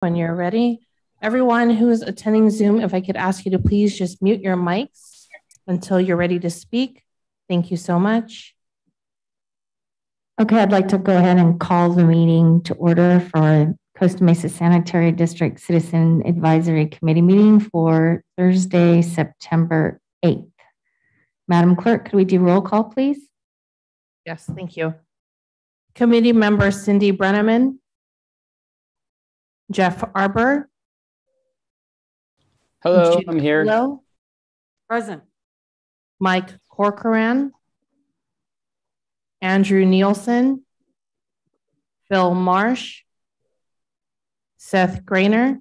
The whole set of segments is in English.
When you're ready. Everyone who is attending Zoom, if I could ask you to please just mute your mics until you're ready to speak. Thank you so much. Okay, I'd like to go ahead and call the meeting to order for Costa Mesa Sanitary District Citizen Advisory Committee meeting for Thursday, September 8th. Madam Clerk, could we do roll call, please? Yes, thank you. Committee member Cindy Brenneman, Jeff Arbor. Hello, I'm here. Hello. Present. Mike Corcoran, Andrew Nielsen, Phil Marsh, Seth Grainer,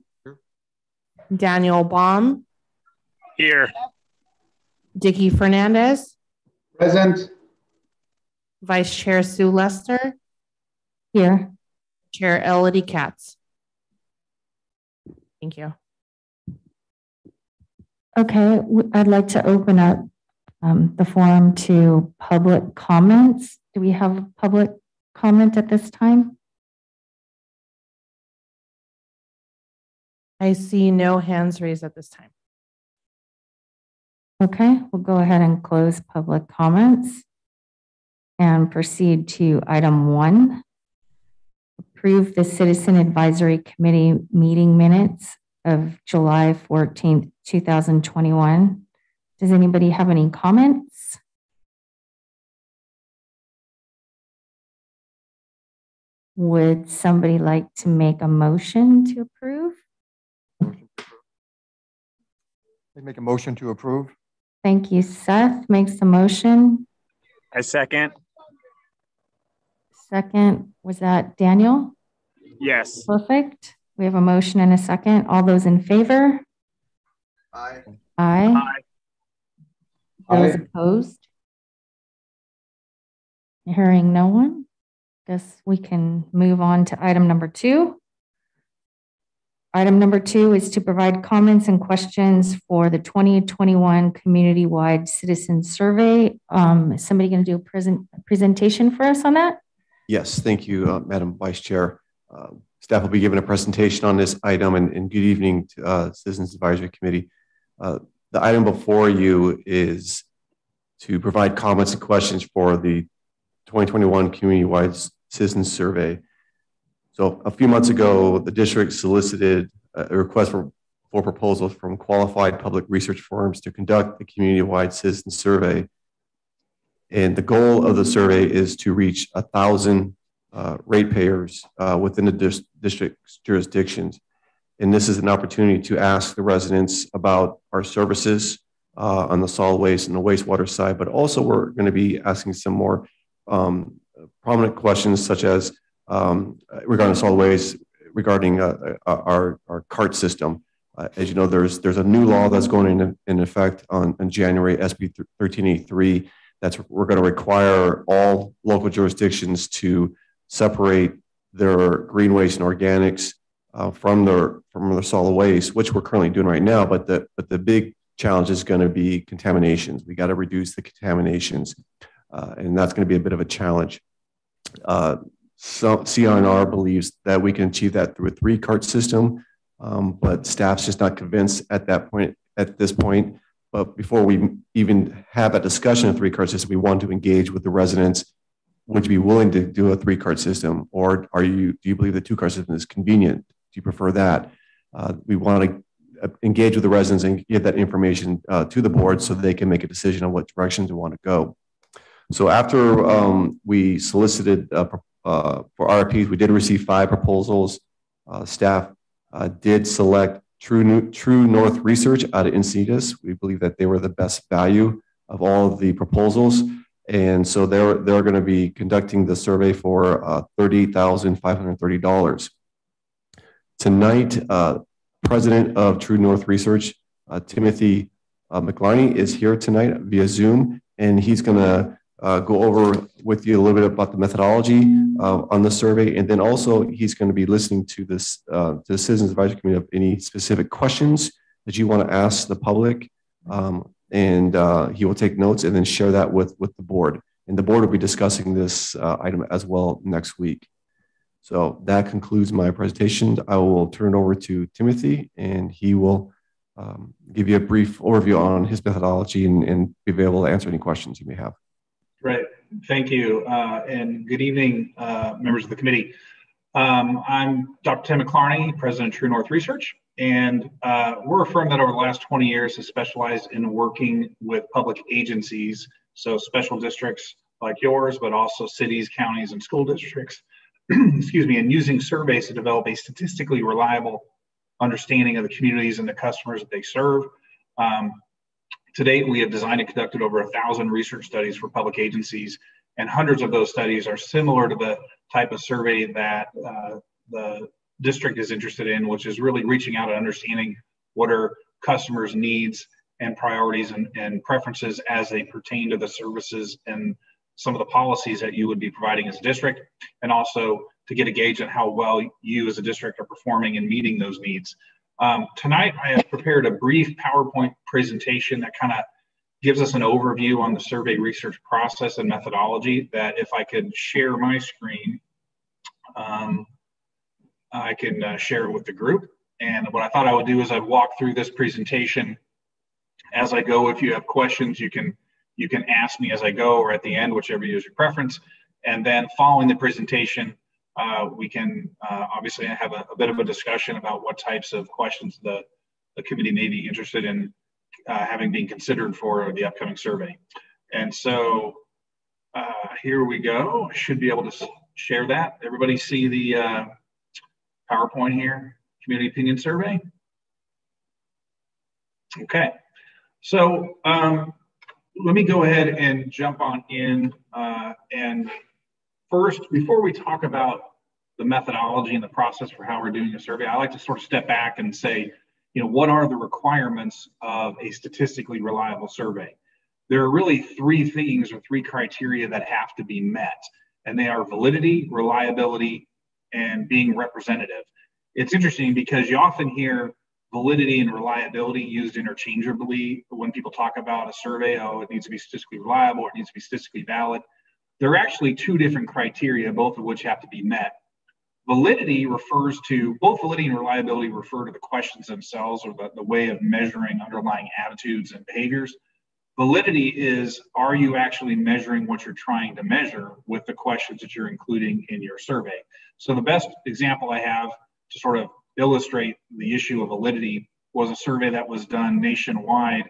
Daniel Baum. Here. Dickie Fernandez. Present. Vice Chair Sue Lester. Here. Chair Elodie Katz. Thank you. Okay, I'd like to open up the forum to public comments. Do we have a public comment at this time? I see no hands raised at this time. Okay, we'll go ahead and close public comments and proceed to item 1. Approve the Citizen Advisory Committee meeting minutes of July 14th, 2021. Does anybody have any comments? Would somebody like to make a motion to approve? I make a motion to approve. Thank you. Seth makes the motion. I second. Second, was that Daniel? Yes. Perfect. We have a motion and a second. All those in favor? Aye. Aye. Those Aye. opposed? Hearing no one, guess we can move on to item number 2. Item number 2 is to provide comments and questions for the 2021 community-wide citizen survey. Is somebody going to do a presentation for us on that? Yes, thank you, Madam Vice Chair. Staff will be giving a presentation on this item, and good evening to Citizens Advisory Committee. The item before you is to provide comments and questions for the 2021 community-wide citizen survey. So a few months ago, the district solicited a request for proposals from qualified public research firms to conduct the community-wide citizen survey. And the goal of the survey is to reach 1,000 ratepayers within the district's jurisdictions. And this is an opportunity to ask the residents about our services on the solid waste and the wastewater side, but also we're going to be asking some more prominent questions such as regarding solid waste, regarding our CART system. As you know, there's a new law that's going in effect on January, SB 1383. We're going to require all local jurisdictions to separate their green waste and organics from their solid waste, which we're currently doing right now. But the big challenge is going to be contaminations. We got to reduce the contaminations, and that's going to be a bit of a challenge. So CNR believes that we can achieve that through a 3-cart system, but staff's just not convinced at this point. But before we even have a discussion of 3-cart system, we want to engage with the residents. Would you be willing to do a 3-cart system, or do you believe the 2-cart system is convenient? Do you prefer that? We want to engage with the residents and give that information to the board so they can make a decision on what directions they want to go. So after we solicited for RFPs, we did receive 5 proposals. Staff did select True North Research out of Encinitas. We believe that they were the best value of all of the proposals. And so they're going to be conducting the survey for $38,530. Tonight, President of True North Research, Timothy McLarney, is here tonight via Zoom, and he's going to go over with you a little bit about the methodology on the survey, and then also he's going to be listening to this to the Citizens Advisory Committee of any specific questions that you want to ask the public, and he will take notes and then share that with the board. And the board will be discussing this item as well next week. So that concludes my presentation. I will turn it over to Timothy, and he will give you a brief overview on his methodology and be available to answer any questions you may have. Right. Thank you. And good evening, members of the committee. I'm Dr. Tim McClarney, president of True North Research, and we're a firm that over the last 20 years has specialized in working with public agencies, so special districts like yours, but also cities, counties, and school districts, excuse me, and using surveys to develop a statistically reliable understanding of the communities and the customers that they serve. To date, we have designed and conducted over 1,000 research studies for public agencies, and hundreds of those studies are similar to the type of survey that the district is interested in, which is really reaching out and understanding what are customers' needs and priorities and preferences as they pertain to the services and some of the policies that you would be providing as a district, and also to get a gauge on how well you as a district are performing in meeting those needs. Tonight, I have prepared a brief PowerPoint presentation that kind of gives us an overview on the survey research process and methodology that if I could share my screen, I can share it with the group. And what I thought I would do is I'd walk through this presentation as I go. If you have questions, you can ask me as I go or at the end, whichever is your preference. And then following the presentation, we can obviously have a bit of a discussion about what types of questions the committee may be interested in having been considered for the upcoming survey. And so here we go. I should be able to share that. Everybody see the PowerPoint here, Community Opinion Survey? Okay, so let me go ahead and jump on in. And first, before we talk about the methodology and the process for how we're doing a survey, I like to sort of step back and say, you know, what are the requirements of a statistically reliable survey? There are really three things or three criteria that have to be met, and they are validity, reliability, and being representative. It's interesting because you often hear validity and reliability used interchangeably when people talk about a survey. Oh, it needs to be statistically reliable, or it needs to be statistically valid. There are actually two different criteria, both of which have to be met. Validity refers to, both validity and reliability refer to the questions themselves or the way of measuring underlying attitudes and behaviors. Validity is, are you actually measuring what you're trying to measure with the questions that you're including in your survey? So the best example I have to sort of illustrate the issue of validity was a survey that was done nationwide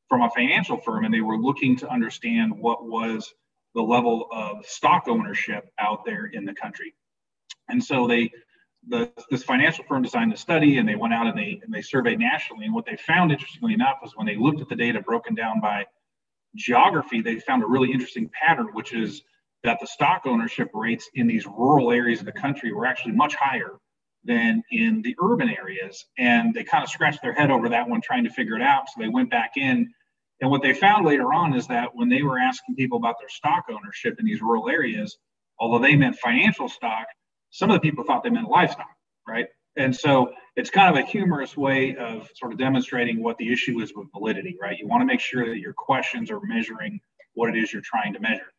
from a financial firm, and they were looking to understand what was the level of stock ownership out there in the country. And so this financial firm designed the study, and they went out and they surveyed nationally. And what they found, interestingly enough, was when they looked at the data broken down by geography, they found a really interesting pattern, which is that the stock ownership rates in these rural areas of the country were actually much higher than in the urban areas. And they kind of scratched their head over that one, trying to figure it out. So they went back in. And what they found later on is that when they were asking people about their stock ownership in these rural areas, although they meant financial stock, some of the people thought they meant livestock, right? And so it's kind of a humorous way of sort of demonstrating what the issue is with validity, right? You want to make sure that your questions are measuring what it is you're trying to measure.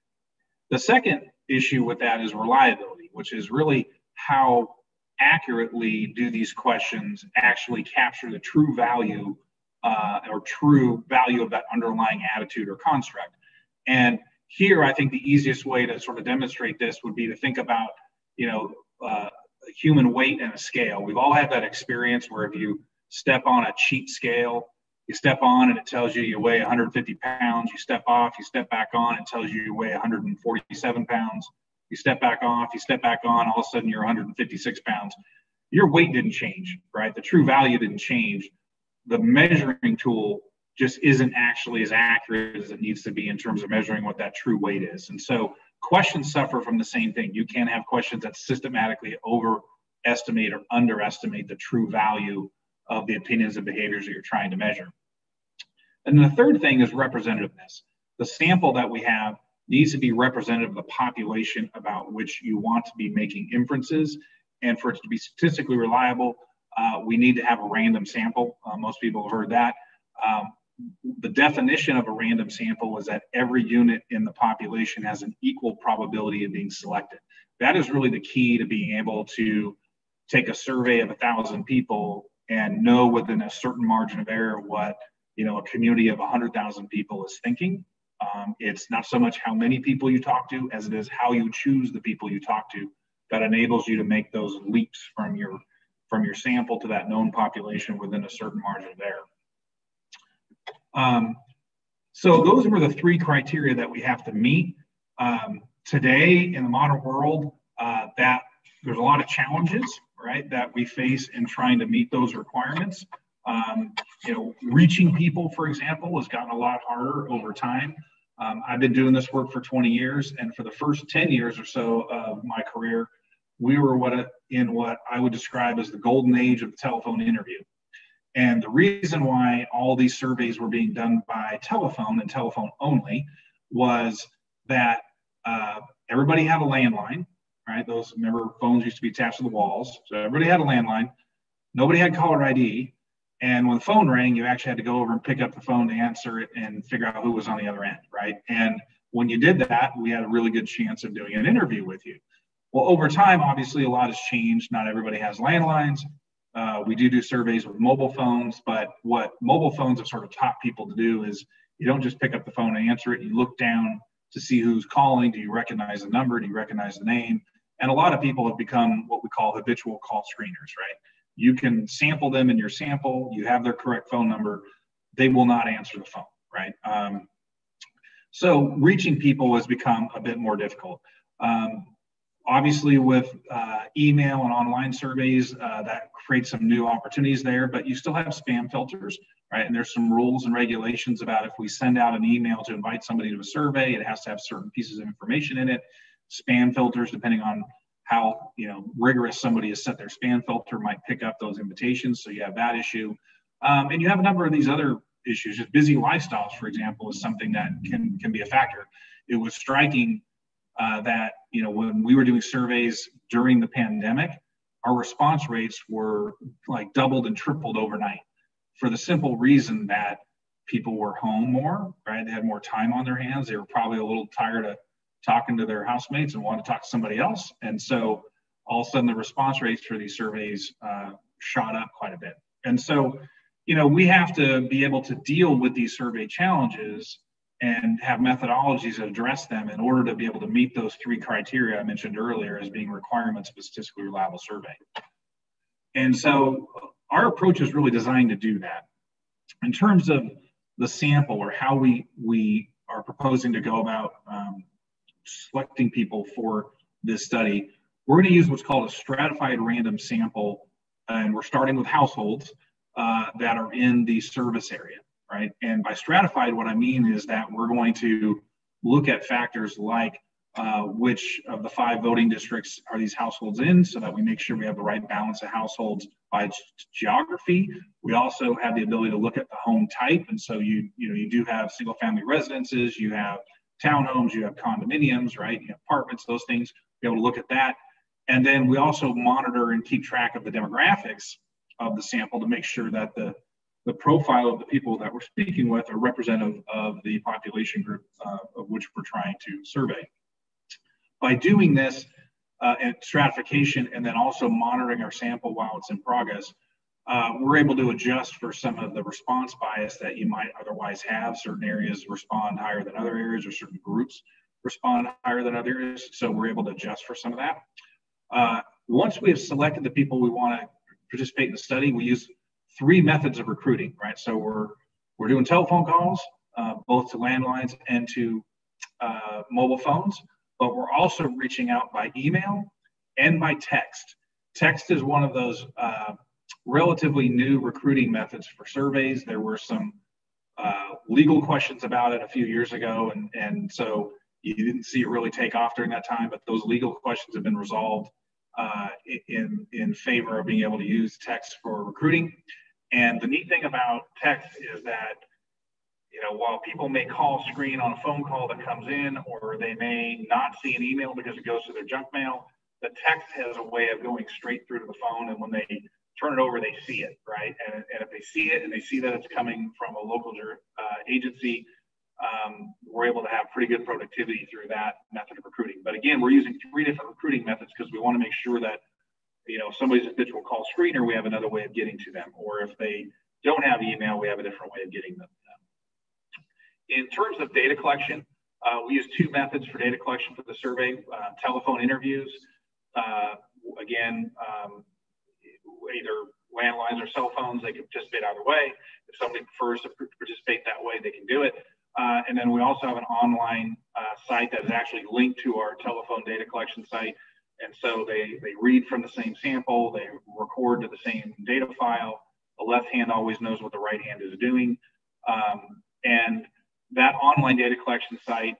The second issue with that is reliability, which is really how accurately do these questions actually capture the true value or true value of that underlying attitude or construct. And here, I think the easiest way to sort of demonstrate this would be to think about, you know, human weight and a scale. We've all had that experience where if you step on a cheat scale, you step on and it tells you you weigh 150 pounds, you step off, you step back on, it tells you you weigh 147 pounds, you step back off, you step back on, all of a sudden you're 156 pounds. Your weight didn't change, right? The true value didn't change. The measuring tool just isn't actually as accurate as it needs to be in terms of measuring what that true weight is. And so questions suffer from the same thing. You can't have questions that systematically overestimate or underestimate the true value of the opinions and behaviors that you're trying to measure. And the third thing is representativeness. The sample that we have needs to be representative of the population about which you want to be making inferences. And for it to be statistically reliable, we need to have a random sample. Most people have heard that. The definition of a random sample is that every unit in the population has an equal probability of being selected. that is really the key to being able to take a survey of 1,000 people and know within a certain margin of error what, you know, a community of 100,000 people is thinking. It's not so much how many people you talk to as it is how you choose the people you talk to that enables you to make those leaps from your sample to that known population within a certain margin of error. So those were the 3 criteria that we have to meet. Today in the modern world, that there's a lot of challenges, right, that we face in trying to meet those requirements. You know, reaching people, for example, has gotten a lot harder over time. I've been doing this work for 20 years, and for the first 10 years or so of my career, we were in what I would describe as the golden age of the telephone interview. And the reason why all these surveys were being done by telephone and telephone only was that everybody had a landline, right? Those, remember, phones used to be attached to the walls. So everybody had a landline. Nobody had caller ID. And when the phone rang, you actually had to go over and pick up the phone to answer it and figure out who was on the other end, right? And when you did that, we had a really good chance of doing an interview with you. Well, over time, obviously, a lot has changed. Not everybody has landlines. We do surveys with mobile phones, but what mobile phones have sort of taught people to do is you don't just pick up the phone and answer it. You look down to see who's calling. Do you recognize the number? Do you recognize the name? And a lot of people have become what we call habitual call screeners, right? You can sample them in your sample. You have their correct phone number. They will not answer the phone, right? So reaching people has become a bit more difficult. Obviously, with email and online surveys, that creates some new opportunities there, but you still have spam filters, right? And there's some rules and regulations about if we send out an email to invite somebody to a survey, it has to have certain pieces of information in it. Spam filters, depending on how, you know, rigorous somebody has set their spam filter, might pick up those invitations. So you have that issue. And you have a number of these other issues. Just busy lifestyles, for example, is something that can be a factor. It was striking that, you know, when we were doing surveys during the pandemic, our response rates were like doubled and tripled overnight for the simple reason that people were home more, right? They had more time on their hands. They were probably a little tired of talking to their housemates and wanted to talk to somebody else. And so all of a sudden the response rates for these surveys shot up quite a bit. And so, you know, we have to be able to deal with these survey challenges and have methodologies that address them in order to be able to meet those 3 criteria I mentioned earlier as being requirements of a statistically reliable survey. And so our approach is really designed to do that. In terms of the sample or how we are proposing to go about selecting people for this study, we're going to use what's called a stratified random sample, and we're starting with households that are in the service area, right? And by stratified, what I mean is that we're going to look at factors like which of the 5 voting districts are these households in, so that we make sure we have the right balance of households by geography. We also have the ability to look at the home type, and so you do have single family residences, you have townhomes, you have condominiums, right? You have apartments, those things. Be able to look at that. And then we also monitor and keep track of the demographics of the sample to make sure that the profile of the people that we're speaking with are representative of the population group of which we're trying to survey. By doing this and stratification and then also monitoring our sample while it's in progress, we're able to adjust for some of the response bias that you might otherwise have. Certain areas respond higher than other areas, or certain groups respond higher than other areas. So we're able to adjust for some of that. Once we have selected the people we want to participate in the study, we use 3 methods of recruiting, right? So we're doing telephone calls, both to landlines and to mobile phones, but we're also reaching out by email and by text. Text is one of those relatively new recruiting methods for surveys. There were some legal questions about it a few years ago, and so you didn't see it really take off during that time, but those legal questions have been resolved in favor of being able to use text for recruiting. And the neat thing about text is that, you know, while people may call screen on a phone call that comes in, or they may not see an email because it goes to their junk mail, the text has a way of going straight through to the phone, and when they turn it over, they see it, right? And if they see it and they see that it's coming from a local agency, we're able to have pretty good productivity through that method of recruiting. But again, we're using 3 different recruiting methods because we want to make sure that, you know, if somebody's a habitual call screener, we have another way of getting to them. Or if they don't have email, we have a different way of getting them. In terms of data collection, we use 2 methods for data collection for the survey. Telephone interviews, either landlines or cell phones, they can participate either way. If somebody prefers to participate that way, they can do it. And then we also have an online site that is actually linked to our telephone data collection site. And so they read from the same sample, they record to the same data file. The left hand always knows what the right hand is doing. And that online data collection site,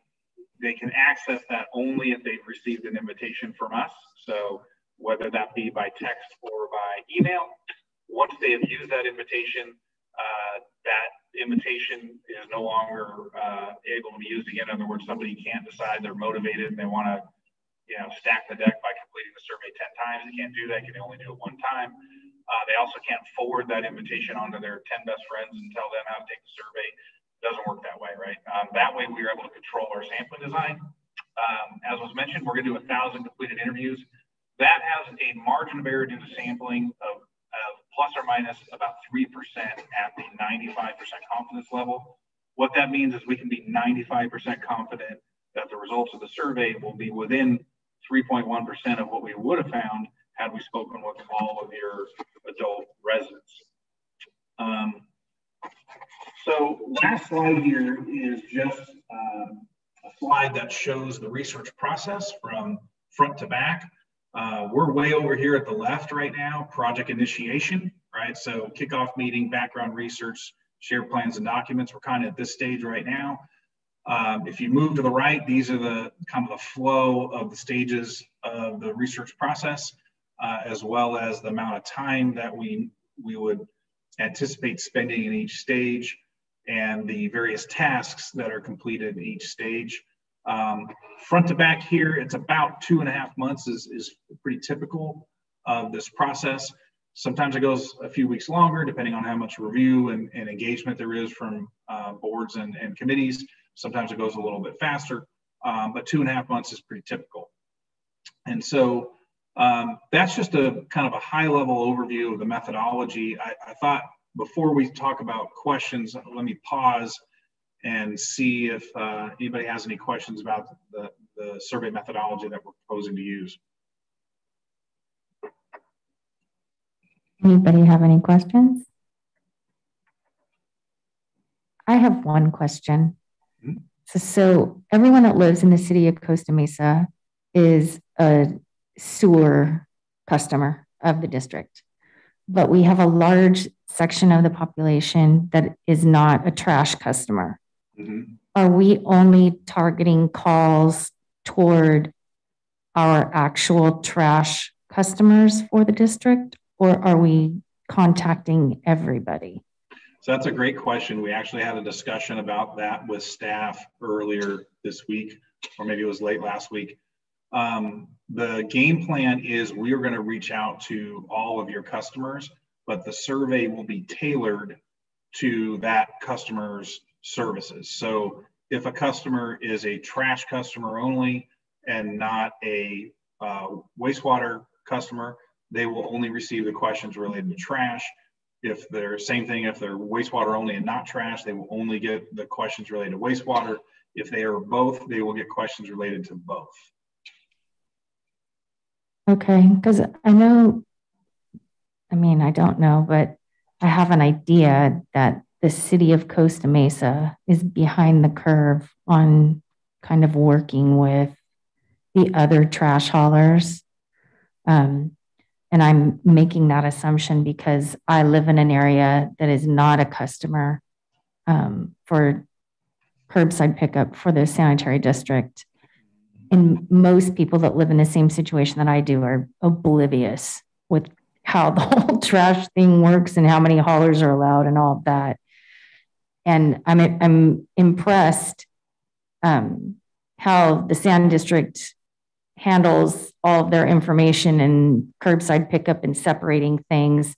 they can access that only if they've received an invitation from us. So whether that be by text or by email, once they have used that invitation is no longer able to be used again. In other words, somebody can't decide they're motivated and they want to, you know, stack the deck by completing the survey 10 times. They can't do that. They can only do it 1 time. They also can't forward that invitation onto their 10 best friends and tell them how to take the survey. It doesn't work that way, right? That way we are able to control our sampling design. As was mentioned, we're going to do 1,000 completed interviews. That has a margin of error due to sampling of plus or minus about 3% at the 95% confidence level. What that means is we can be 95% confident that the results of the survey will be within 3.1% of what we would have found had we spoken with all of your adult residents. So last slide here is just a slide that shows the research process from front to back. We're way over here at the left right now, project initiation, right? So kickoff meeting, background research, shared plans and documents. We're kind of at this stage right now. If you move to the right, these are the kind of the flow of the stages of the research process, as well as the amount of time that we would anticipate spending in each stage and the various tasks that are completed in each stage. Front to back here, it's about 2.5 months is pretty typical of this process. Sometimes it goes a few weeks longer, depending on how much review and engagement there is from boards and committees. Sometimes it goes a little bit faster, but 2.5 months is pretty typical. And so that's just a kind of a high level overview of the methodology. I thought before we talk about questions, let me pause and see if anybody has any questions about the survey methodology that we're proposing to use. Anybody have any questions? I have one question. Mm-hmm. So everyone that lives in the city of Costa Mesa is a sewer customer of the district, but we have a large section of the population that is not a trash customer. Mm-hmm. Are we only targeting calls toward our actual trash customers for the district, or are we contacting everybody? So that's a great question. We actually had a discussion about that with staff earlier this week, or maybe it was late last week. The game plan is we are going to reach out to all of your customers, but the survey will be tailored to that customer's services. So if a customer is a trash customer only and not a wastewater customer, they will only receive the questions related to trash. If they're same thing, if they're wastewater only and not trash, they will only get the questions related to wastewater. If they are both, they will get questions related to both. Okay, because I know, I mean, I don't know, but I have an idea that the city of Costa Mesa is behind the curve on kind of working with the other trash haulers. And I'm making that assumption because I live in an area that is not a customer for curbside pickup for the sanitary district. And most people that live in the same situation that I do are oblivious with how the whole trash thing works and how many haulers are allowed and all of that. And I'm impressed how the Sand District handles all of their information and curbside pickup and separating things.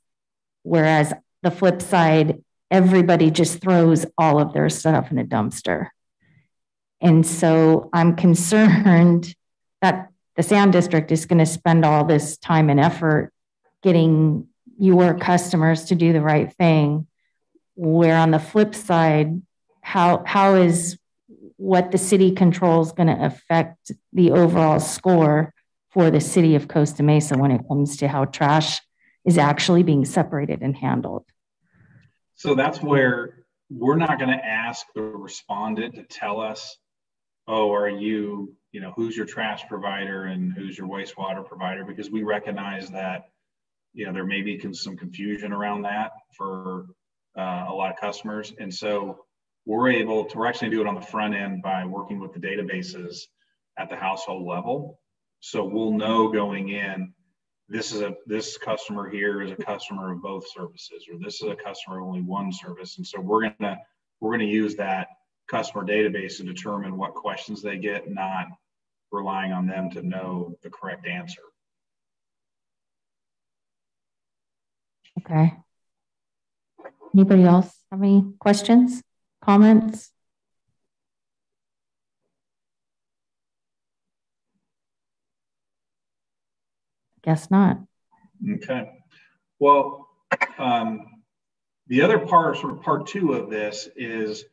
Whereas the flip side, everybody just throws all of their stuff in a dumpster. And so I'm concerned that the Sand District is going to spend all this time and effort getting your customers to do the right thing, where on the flip side, how is what the city controls going to affect the overall score for the city of Costa Mesa when it comes to how trash is actually being separated and handled? So that's where we're not going to ask the respondent to tell us, oh, are you, who's your trash provider and who's your wastewater provider, because we recognize that, there may be some confusion around that for a lot of customers. And so we're actually do it on the front end by working with the databases at the household level. So we'll know going in, this customer here is a customer of both services, or this is a customer of only one service. And so we're gonna use that customer database to determine what questions they get, not relying on them to know the correct answer. Okay. Anybody else have any questions, comments? Guess not. Okay. Well, the other part, sort of part two of this is,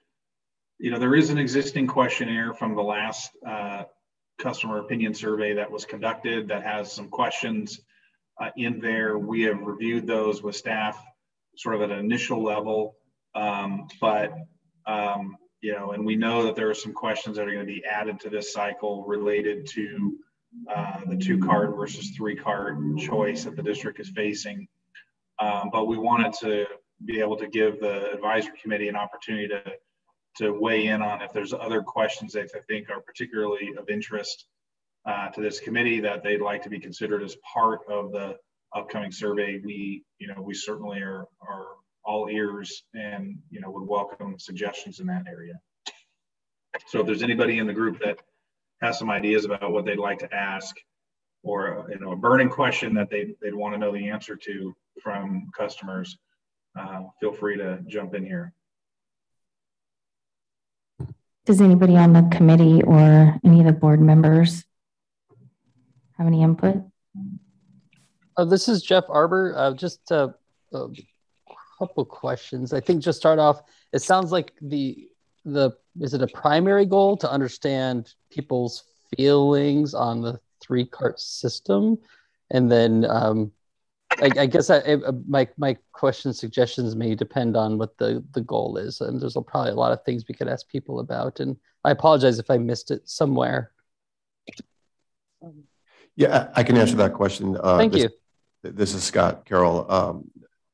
there is an existing questionnaire from the last customer opinion survey that was conducted that has some questions in there. We have reviewed those with staff sort of at an initial level, and we know that there are some questions that are going to be added to this cycle related to the 2-card versus 3-card choice that the district is facing. But we wanted to be able to give the advisory committee an opportunity to weigh in on if there's other questions that they think are particularly of interest to this committee that they'd like to be considered as part of the upcoming survey. We certainly are all ears and, would welcome suggestions in that area. So if there's anybody in the group that has some ideas about what they'd like to ask, or a burning question that they'd want to know the answer to from customers, feel free to jump in here. Does anybody on the committee or any of the board members have any input? This is Jeff Arbor. Just a couple questions. I think just start off, it sounds like is it a primary goal to understand people's feelings on the 3-cart system? And then I guess my question suggestions may depend on what the goal is. And there's probably a lot of things we could ask people about. And I apologize if I missed it somewhere. Yeah, I can answer that question. Thank you. This is Scott Carroll.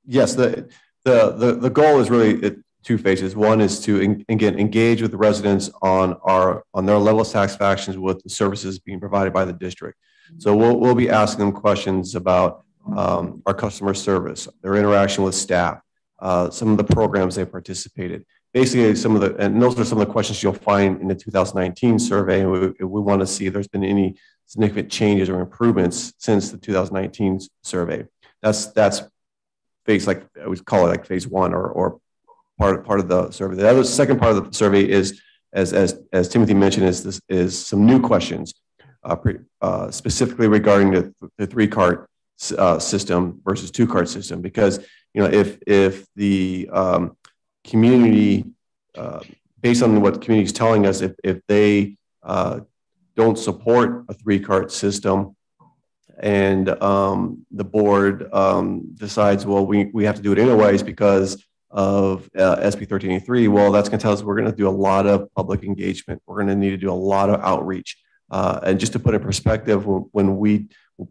Yes, the goal is really 2 phases. One is to again engage with the residents on their level of satisfaction with the services being provided by the district. So we'll be asking them questions about our customer service, their interaction with staff, some of the programs they participated. Basically, and those are some of the questions you'll find in the 2019 survey. And we want to see if there's been any significant changes or improvements since the 2019 survey. That's phase, like I would call it, like phase 1 or part of the survey. The other second part of the survey is, as Timothy mentioned, is some new questions, specifically regarding the 3-cart system versus 2-cart system. Because if the community, based on what the community is telling us, if they don't support a 3-cart system, and the board decides, well, we have to do it anyways because of SB 1383, well, that's going to tell us we're going to do a lot of public engagement. We're going to need to do a lot of outreach. And just to put in perspective,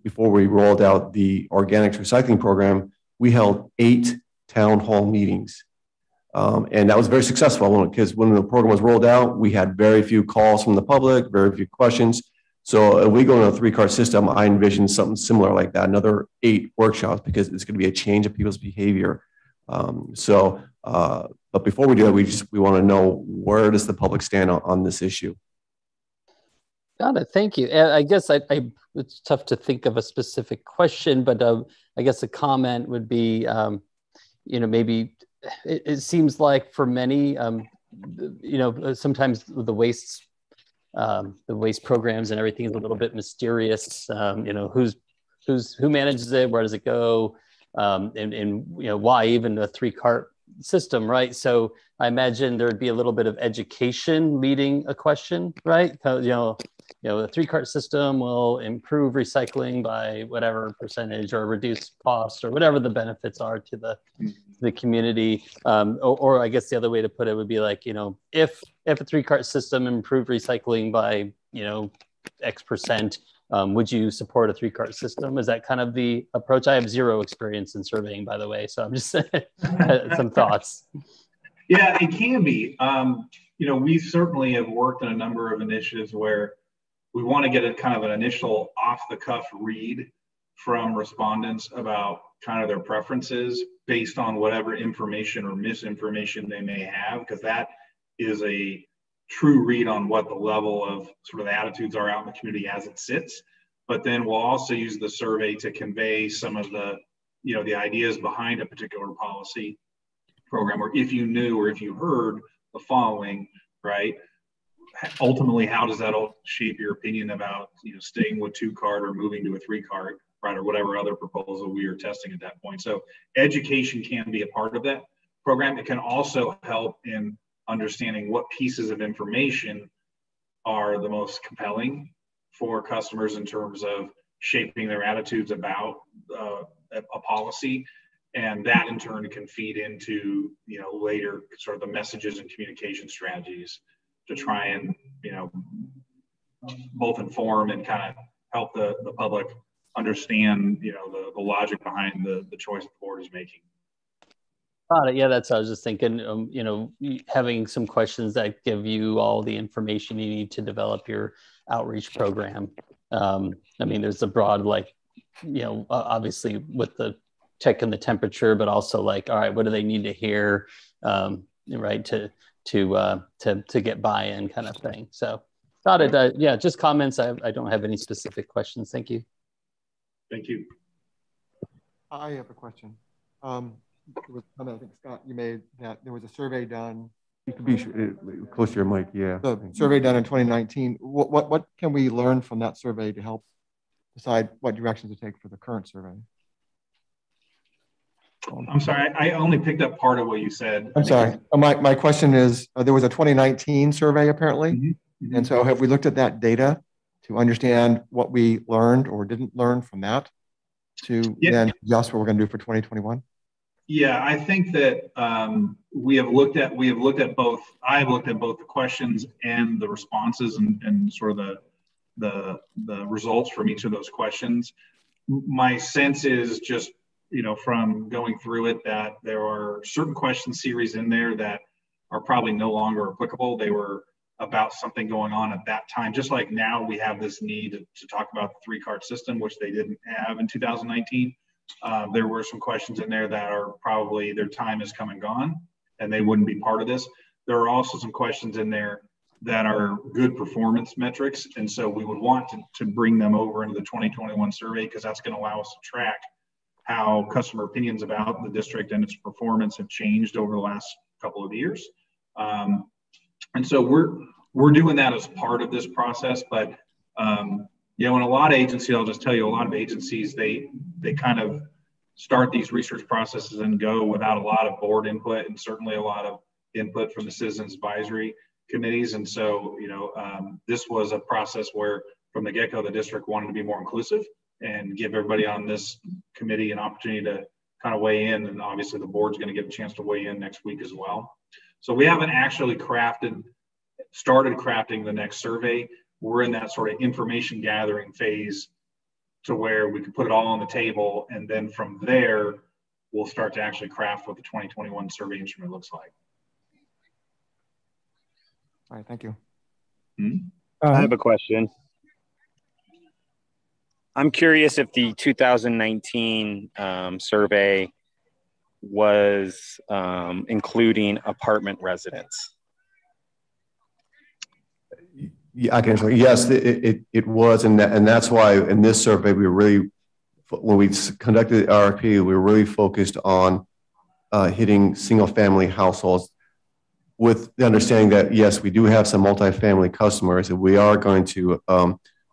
before we rolled out the organics recycling program, we held 8 town hall meetings. And that was very successful because when the program was rolled out, we had very few calls from the public, very few questions. So if we go into a 3-cart system, I envision something similar like that, another 8 workshops, because it's going to be a change of people's behavior. But before we do that, we want to know, where does the public stand on this issue? Got it. Thank you. And I guess it's tough to think of a specific question, but I guess a comment would be, maybe it seems like for many, sometimes the waste the waste programs and everything is a little bit mysterious. You know, who manages it, where does it go, and you know, why even a 3-cart system, right? So I imagine there'd be a little bit of education leading a question, right? You know, the 3-cart system will improve recycling by whatever percentage or reduce cost or whatever the benefits are to the community. Or I guess the other way to put it would be like, you know, if a 3-cart system improved recycling by, you know, X percent, would you support a 3-cart system? Is that kind of the approach? I have zero experience in surveying, by the way, so I'm just some thoughts. Yeah, it can be. You know, we certainly have worked on a number of initiatives where we want to get a kind of an initial off-the-cuff read from respondents about kind of their preferences based on whatever information or misinformation they may have, because that is a true read on what the level of sort of attitudes are out in the community as it sits. But then we'll also use the survey to convey some of the, you know, the ideas behind a particular policy program, or if you knew or if you heard the following, right? Ultimately, how does that shape your opinion about, you know, staying with 2-cart or moving to a 3-cart, right, or whatever other proposal we are testing at that point? So education can be a part of that program. It can also help in understanding what pieces of information are the most compelling for customers in terms of shaping their attitudes about a policy. And that in turn can feed into, you know, later sort of the messages and communication strategies to try and, you know, both inform and kind of help the public understand, you know, the logic behind the choice the board is making. Got it. Yeah, that's what I was just thinking. You know, having some questions that give you all the information you need to develop your outreach program. I mean, there's a broad, like, you know, obviously with the tech and the temperature, but also like, all right, what do they need to hear, right, to get buy-in, kind of thing. So, got it. Yeah, just comments. I don't have any specific questions. Thank you. Thank you. I have a question. It was, I think, Scott, you made that there was a survey done. You could be close to your mic, yeah. The survey done in 2019. What can we learn from that survey to help decide what directions to take for the current survey? I'm sorry, I only picked up part of what you said. I'm sorry. My question is, there was a 2019 survey apparently. Mm-hmm. And so have we looked at that data to understand what we learned or didn't learn from that to then adjust what we're going to do for 2021? Yeah, I think that we have looked at both. I have looked at both the questions and the responses and sort of the results from each of those questions. My sense is just, you know, from going through it, that there are certain question series in there that are probably no longer applicable. They were about something going on at that time. Just like now we have this need to talk about the 3-cart system, which they didn't have in 2019. There were some questions in there that are probably their time has come and gone and they wouldn't be part of this. There are also some questions in there that are good performance metrics. And so we would want to bring them over into the 2021 survey, because that's going to allow us to track how customer opinions about the district and its performance have changed over the last couple of years. And so we're doing that as part of this process. But you know, in a lot of agencies, I'll just tell you, a lot of agencies, they kind of start these research processes and go without a lot of board input, and certainly a lot of input from the citizens advisory committees. And so, you know, this was a process where from the get-go, the district wanted to be more inclusive and give everybody on this committee an opportunity to kind of weigh in. And obviously the board's going to get a chance to weigh in next week as well. So we haven't actually started crafting the next survey. We're in that sort of information gathering phase to where we can put it all on the table. And then from there, we'll start to actually craft what the 2021 survey instrument looks like. All right, thank you. Mm-hmm. I have a question. I'm curious if the 2019 survey was including apartment residents. Yeah, I can answer. Yes, it was, and that's why in this survey when we conducted the RFP, we were really focused on hitting single-family households. with the understanding that, yes, we do have some multifamily customers, and we are going to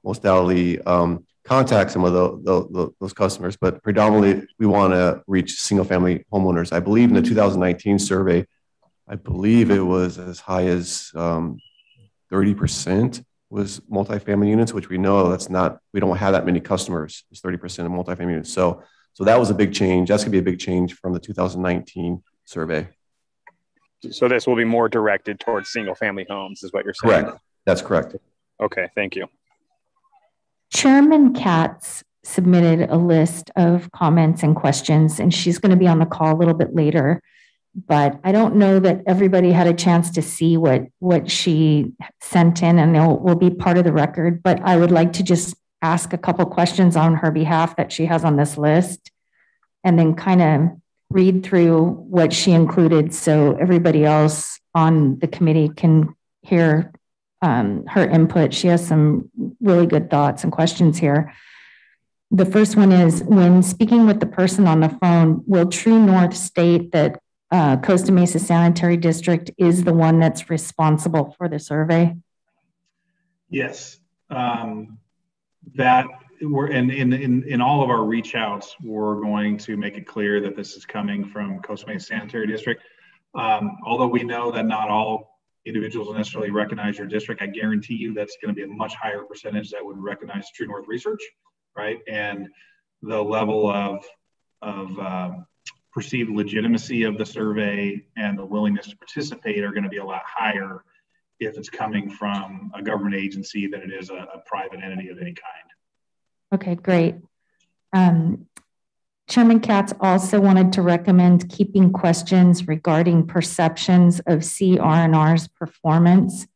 most doubtly contact some of those customers, but predominantly we want to reach single family homeowners. I believe in the 2019 survey, I believe it was as high as 30% was multifamily units, which we know that's not, we don't have that many customers. It's 30% of multifamily units. So that was a big change. That's going to be a big change from the 2019 survey. So this will be more directed towards single family homes is what you're saying? Correct. That's correct. Okay, thank you. Chairman Katz submitted a list of comments and questions, and she's going to be on the call a little bit later. But I don't know that everybody had a chance to see what she sent in, and it will be part of the record. But I would like to just ask a couple questions on her behalf that she has on this list, and then kind of read through what she included so everybody else on the committee can hear her input. She has some really good thoughts and questions here. The first one is, when speaking with the person on the phone, will True North state that Costa Mesa Sanitary District is the one that's responsible for the survey? Yes, that we're in all of our reach outs, we're going to make it clear that this is coming from Costa Mesa Sanitary District. Although we know that not all individuals will necessarily recognize your district, I guarantee you that's going to be a much higher percentage that would recognize True North research, right? And the level of perceived legitimacy of the survey and the willingness to participate are going to be a lot higher if it's coming from a government agency than it is a private entity of any kind. Okay, great. Chairman Katz also wanted to recommend keeping questions regarding perceptions of CR&R's performance,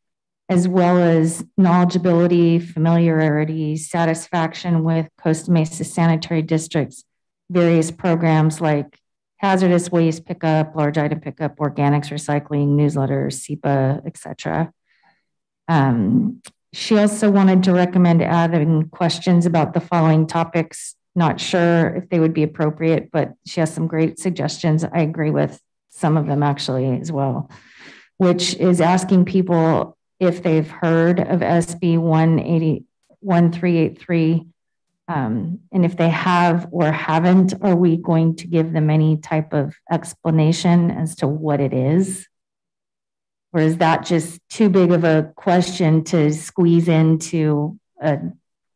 as well as knowledgeability, familiarity, satisfaction with Costa Mesa Sanitary District's various programs like hazardous waste pickup, large item pickup, organics recycling, newsletters, SEPA, etc. She also wanted to recommend adding questions about the following topics. Not sure if they would be appropriate, but she has some great suggestions. I agree with some of them actually as well, which is asking people if they've heard of SB 1383. And if they have or haven't, are we going to give them any type of explanation as to what it is? Or is that just too big of a question to squeeze into a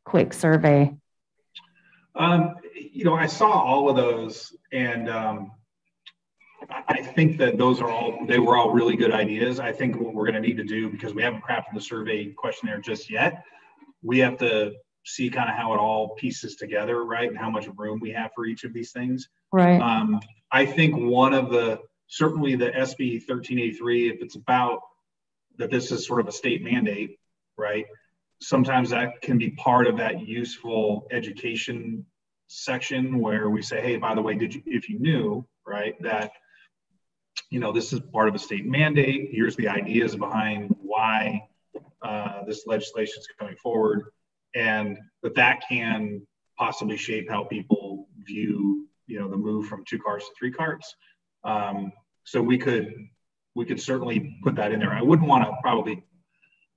quick survey? You know, I saw all of those, and I think that they were all really good ideas. I think what we're going to need to do, because we haven't crafted the survey questionnaire just yet, we have to see kind of how it all pieces together, right? And how much room we have for each of these things. Right. I think certainly the SB 1383, if it's about that this is sort of a state mandate, right? Sometimes that can be part of that useful education section where we say, hey, by the way, if you knew, right, that, you know, this is part of a state mandate, here's the ideas behind why this legislation is coming forward, and that can possibly shape how people view, you know, the move from 2 cars to 3 cars. So we could certainly put that in there. I wouldn't want to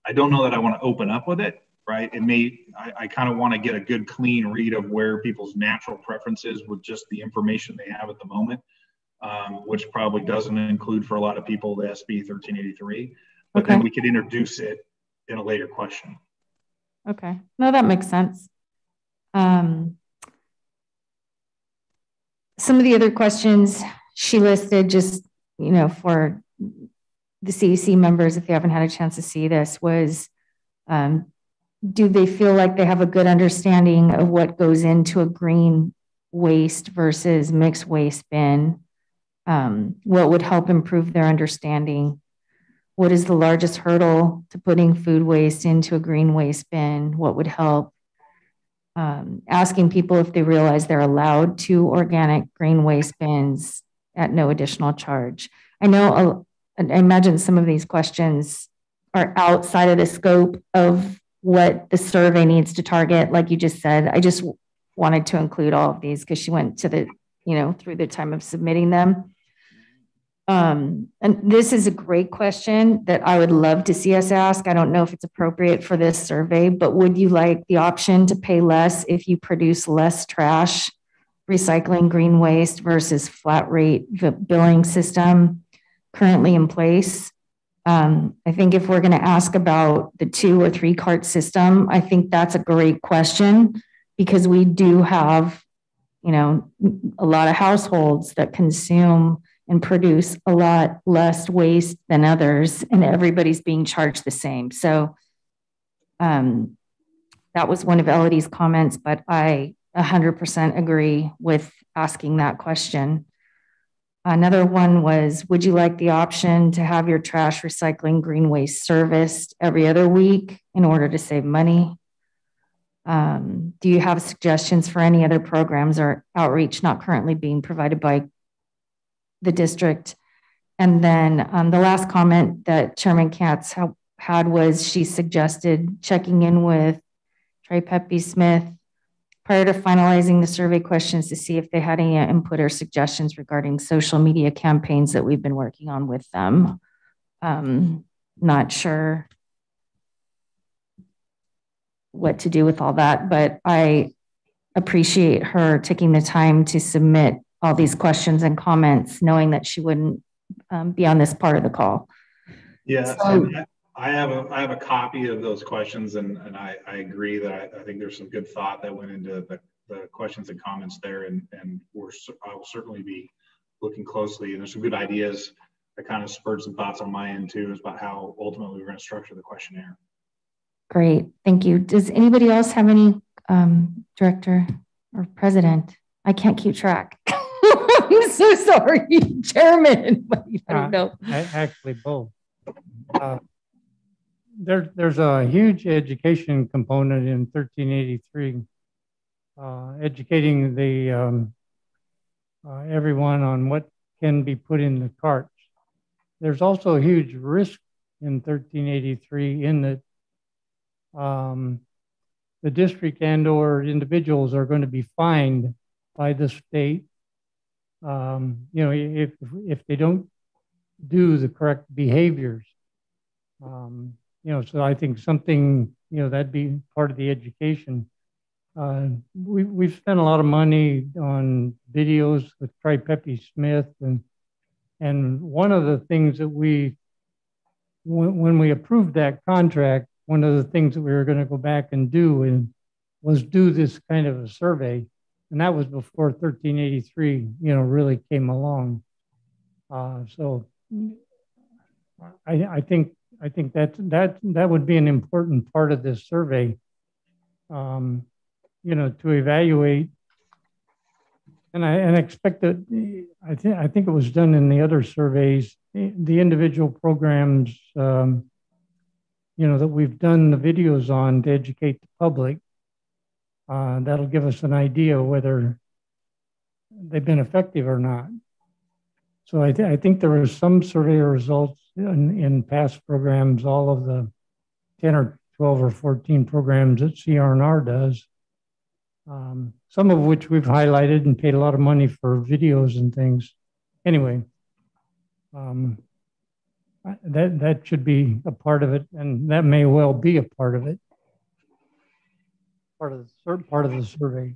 I don't know that I want to open up with it, right? I kind of want to get a good clean read of where people's natural preferences with just the information they have at the moment, which probably doesn't include for a lot of people the SB 1383, but then we could introduce it in a later question. Okay, no, that makes sense. Some of the other questions she listed, just, you know, for the CEC members, if they haven't had a chance to see this, was do they feel like they have a good understanding of what goes into a green waste versus mixed waste bin? What would help improve their understanding? What is the largest hurdle to putting food waste into a green waste bin? What would help? Asking people if they realize they're allowed 2 organic green waste bins at no additional charge. I imagine some of these questions are outside of the scope of what the survey needs to target. Like you just said, I just wanted to include all of these because she went to through the time of submitting them. And this is a great question that I would love to see us ask. I don't know if it's appropriate for this survey, but would you like the option to pay less if you produce less trash, recycling green waste versus flat rate billing system currently in place? I think if we're going to ask about the 2 or 3 cart system, I think that's a great question because we do have, you know, a lot of households that consume and produce a lot less waste than others, and everybody's being charged the same. So that was one of Elodie's comments, but I 100% agree with asking that question. Another one was, would you like the option to have your trash, recycling, green waste serviced every other week in order to save money? Do you have suggestions for any other programs or outreach not currently being provided by the district? And then the last comment that Chairman Katz had was she suggested checking in with Trey Pepe Smith prior to finalizing the survey questions to see if they had any input or suggestions regarding social media campaigns that we've been working on with them. Not sure what to do with all that, but I appreciate her taking the time to submit all these questions and comments, knowing that she wouldn't be on this part of the call. Yeah, so, I have a copy of those questions, and I agree that I think there's some good thought that went into the questions and comments there, and I will certainly be looking closely. And there's some good ideas that kind of spurred some thoughts on my end too, about how ultimately we're going to structure the questionnaire. Great, thank you. Does anybody else have any director or president? I can't keep track. I'm so sorry, Chairman. I don't know. Actually, both. There's a huge education component in 1383, educating the everyone on what can be put in the carts. There's also a huge risk in 1383 in that the district and/or individuals are going to be fined by the state. You know, if they don't do the correct behaviors. You know, so I think something, you know, that'd be part of the education. We've spent a lot of money on videos with Trey Pepe Smith, and one of the things that when we approved that contract, one of the things that we were going to go back and do was do this kind of a survey, and that was before 1383, you know, really came along. So I think that would be an important part of this survey, you know, to evaluate. And I expect that I think it was done in the other surveys, the individual programs, you know, that we've done the videos on to educate the public. That'll give us an idea whether they've been effective or not. So I think there were some survey results in past programs, all of the 10 or 12 or 14 programs that CR&R does, some of which we've highlighted and paid a lot of money for videos and things. Anyway, that should be a part of it, and that may well be a part of it, part of the survey.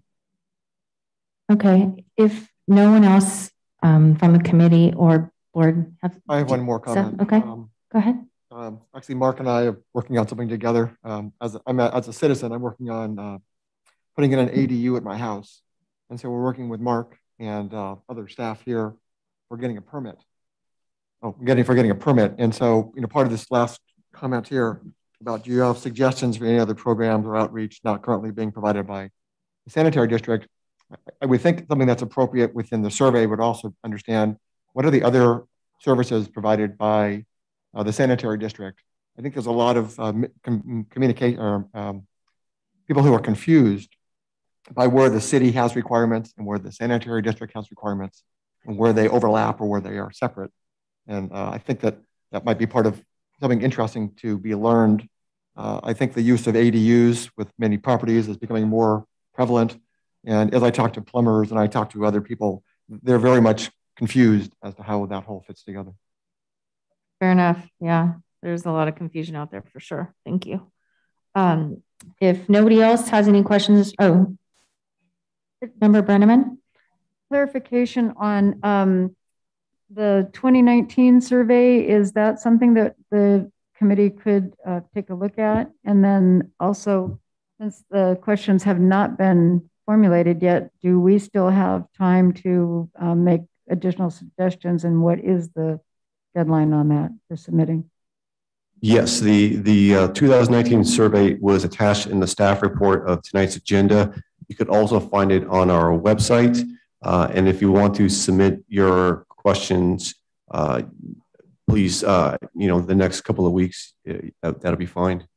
Okay, if no one else from the committee or board I have one more comment. Okay, go ahead. Actually, Mark and I are working on something together. As a citizen, I'm working on putting in an ADU at my house, and so we're working with Mark and other staff here for getting a permit. For getting a permit, and so, you know, part of this last comment here about, do you have suggestions for any other programs or outreach not currently being provided by the sanitary district? I would think something that's appropriate within the survey would also understand what are the other services provided by the sanitary district. I think there's a lot of communication or people who are confused by where the city has requirements and where the sanitary district has requirements and where they overlap or where they are separate. And I think that might be part of something interesting to be learned. I think the use of ADUs with many properties is becoming more prevalent. And as I talk to plumbers and I talk to other people, they're very much confused as to how that whole fits together. Fair enough. Yeah, there's a lot of confusion out there for sure. Thank you. If nobody else has any questions, Member Brenneman? Clarification on the 2019 survey, is that something that the committee could take a look at? And then also, since the questions have not been formulated yet, do we still have time to make additional suggestions, and what is the deadline on that for submitting? Yes, the 2019 survey was attached in the staff report of tonight's agenda. You could also find it on our website. And if you want to submit your questions, please, the next couple of weeks, that'll be fine.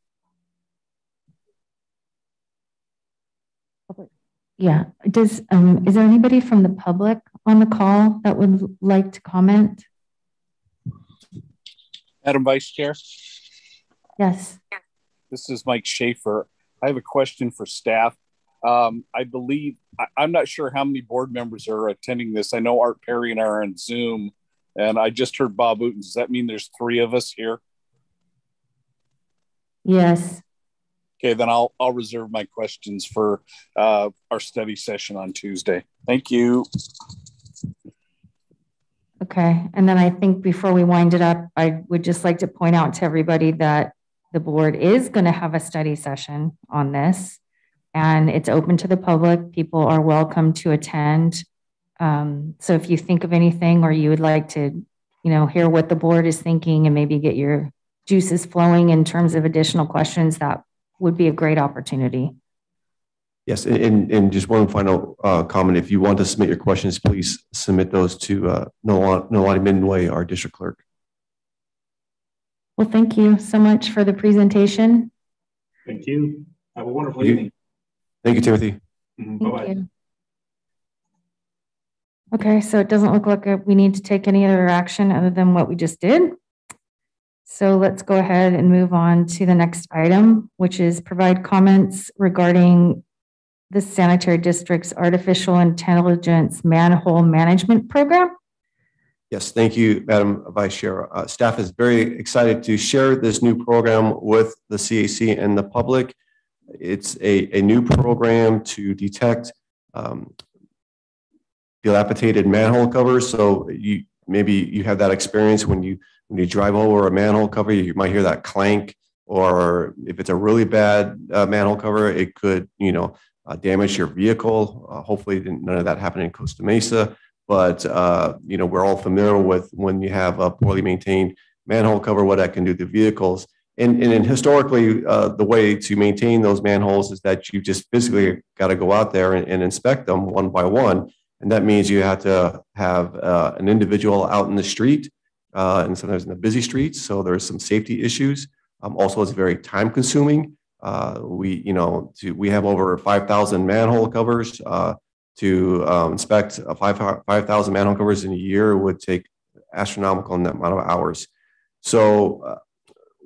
Yeah. Is there anybody from the public on the call that would like to comment? Madam Vice Chair? Yes. This is Mike Schaefer. I have a question for staff. I believe, I'm not sure how many board members are attending this. I know Art Perry and I are on Zoom, and I just heard Bob Wooten. Does that mean there's 3 of us here? Yes. Okay, then I'll reserve my questions for our study session on Tuesday. Thank you. Okay, and then I think before we wind it up, I would just like to point out to everybody that the board is going to have a study session on this, and it's open to the public. People are welcome to attend. So if you think of anything, or you would like to, hear what the board is thinking and maybe get your juices flowing in terms of additional questions, that would be a great opportunity. Yes, and just one final comment. If you want to submit your questions, please submit those to Nolani Midway, our district clerk. Well, thank you so much for the presentation. Thank you. Have a wonderful evening. Thank you, Timothy. Bye-bye. Okay, so it doesn't look like we need to take any other action other than what we just did. So let's go ahead and move on to the next item, which is provide comments regarding the Sanitary District's Artificial Intelligence Manhole Management Program. Yes, thank you, Madam Vice Chair. Staff is very excited to share this new program with the CAC and the public. It's a new program to detect dilapidated manhole covers. So maybe you have that experience when you drive over a manhole cover, you might hear that clank, or if it's a really bad manhole cover, it could damage your vehicle. Hopefully none of that happened in Costa Mesa, but we're all familiar with when you have a poorly maintained manhole cover, what that can do to vehicles. And historically, the way to maintain those manholes is that you just physically got to go out there and inspect them one by one. And that means you have to have an individual out in the street, and sometimes in the busy streets. So there's some safety issues. Also, it's very time consuming. We have over 5,000 manhole covers. To inspect 5,000 manhole covers in a year would take astronomical amount of hours. So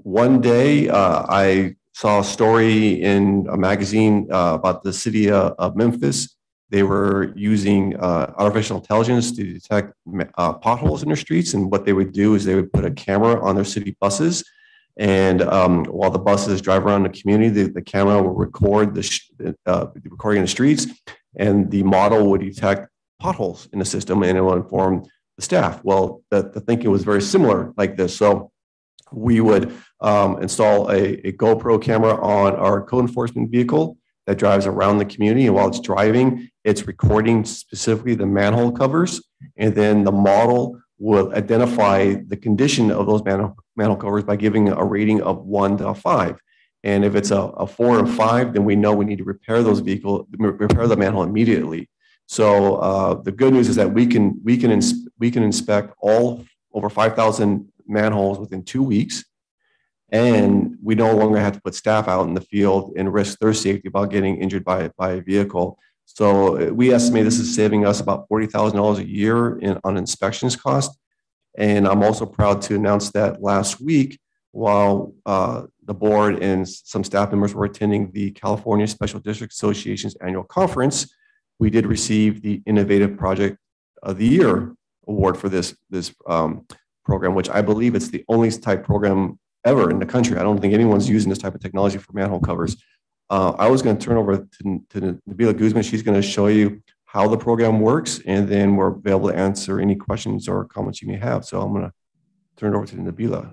one day I saw a story in a magazine about the city of Memphis. They were using artificial intelligence to detect potholes in their streets. And what they would do is they would put a camera on their city buses. And while the buses drive around the community, the camera will record recording the streets, and the model would detect potholes in the system, and it will inform the staff. Well, the thinking was very similar like this. So we would install a GoPro camera on our code enforcement vehicle that drives around the community, and while it's driving, it's recording specifically the manhole covers, and then the model will identify the condition of those manhole covers by giving a rating of 1 to 5. And if it's a 4 or 5, then we know we need to repair the manhole immediately. So the good news is that we can inspect all over 5,000 manholes within 2 weeks, and we no longer have to put staff out in the field and risk their safety about getting injured by a vehicle. So we estimate this is saving us about $40,000 a year on inspections cost. And I'm also proud to announce that last week, while the board and some staff members were attending the California Special District Association's annual conference, we did receive the Innovative Project of the Year award for this program, which I believe it's the only type program ever in the country. I don't think anyone's using this type of technology for manhole covers. I was going to turn over to Nabila Guzman. She's going to show you how the program works, and then we're available to answer any questions or comments you may have. So I'm going to turn it over to Nabila.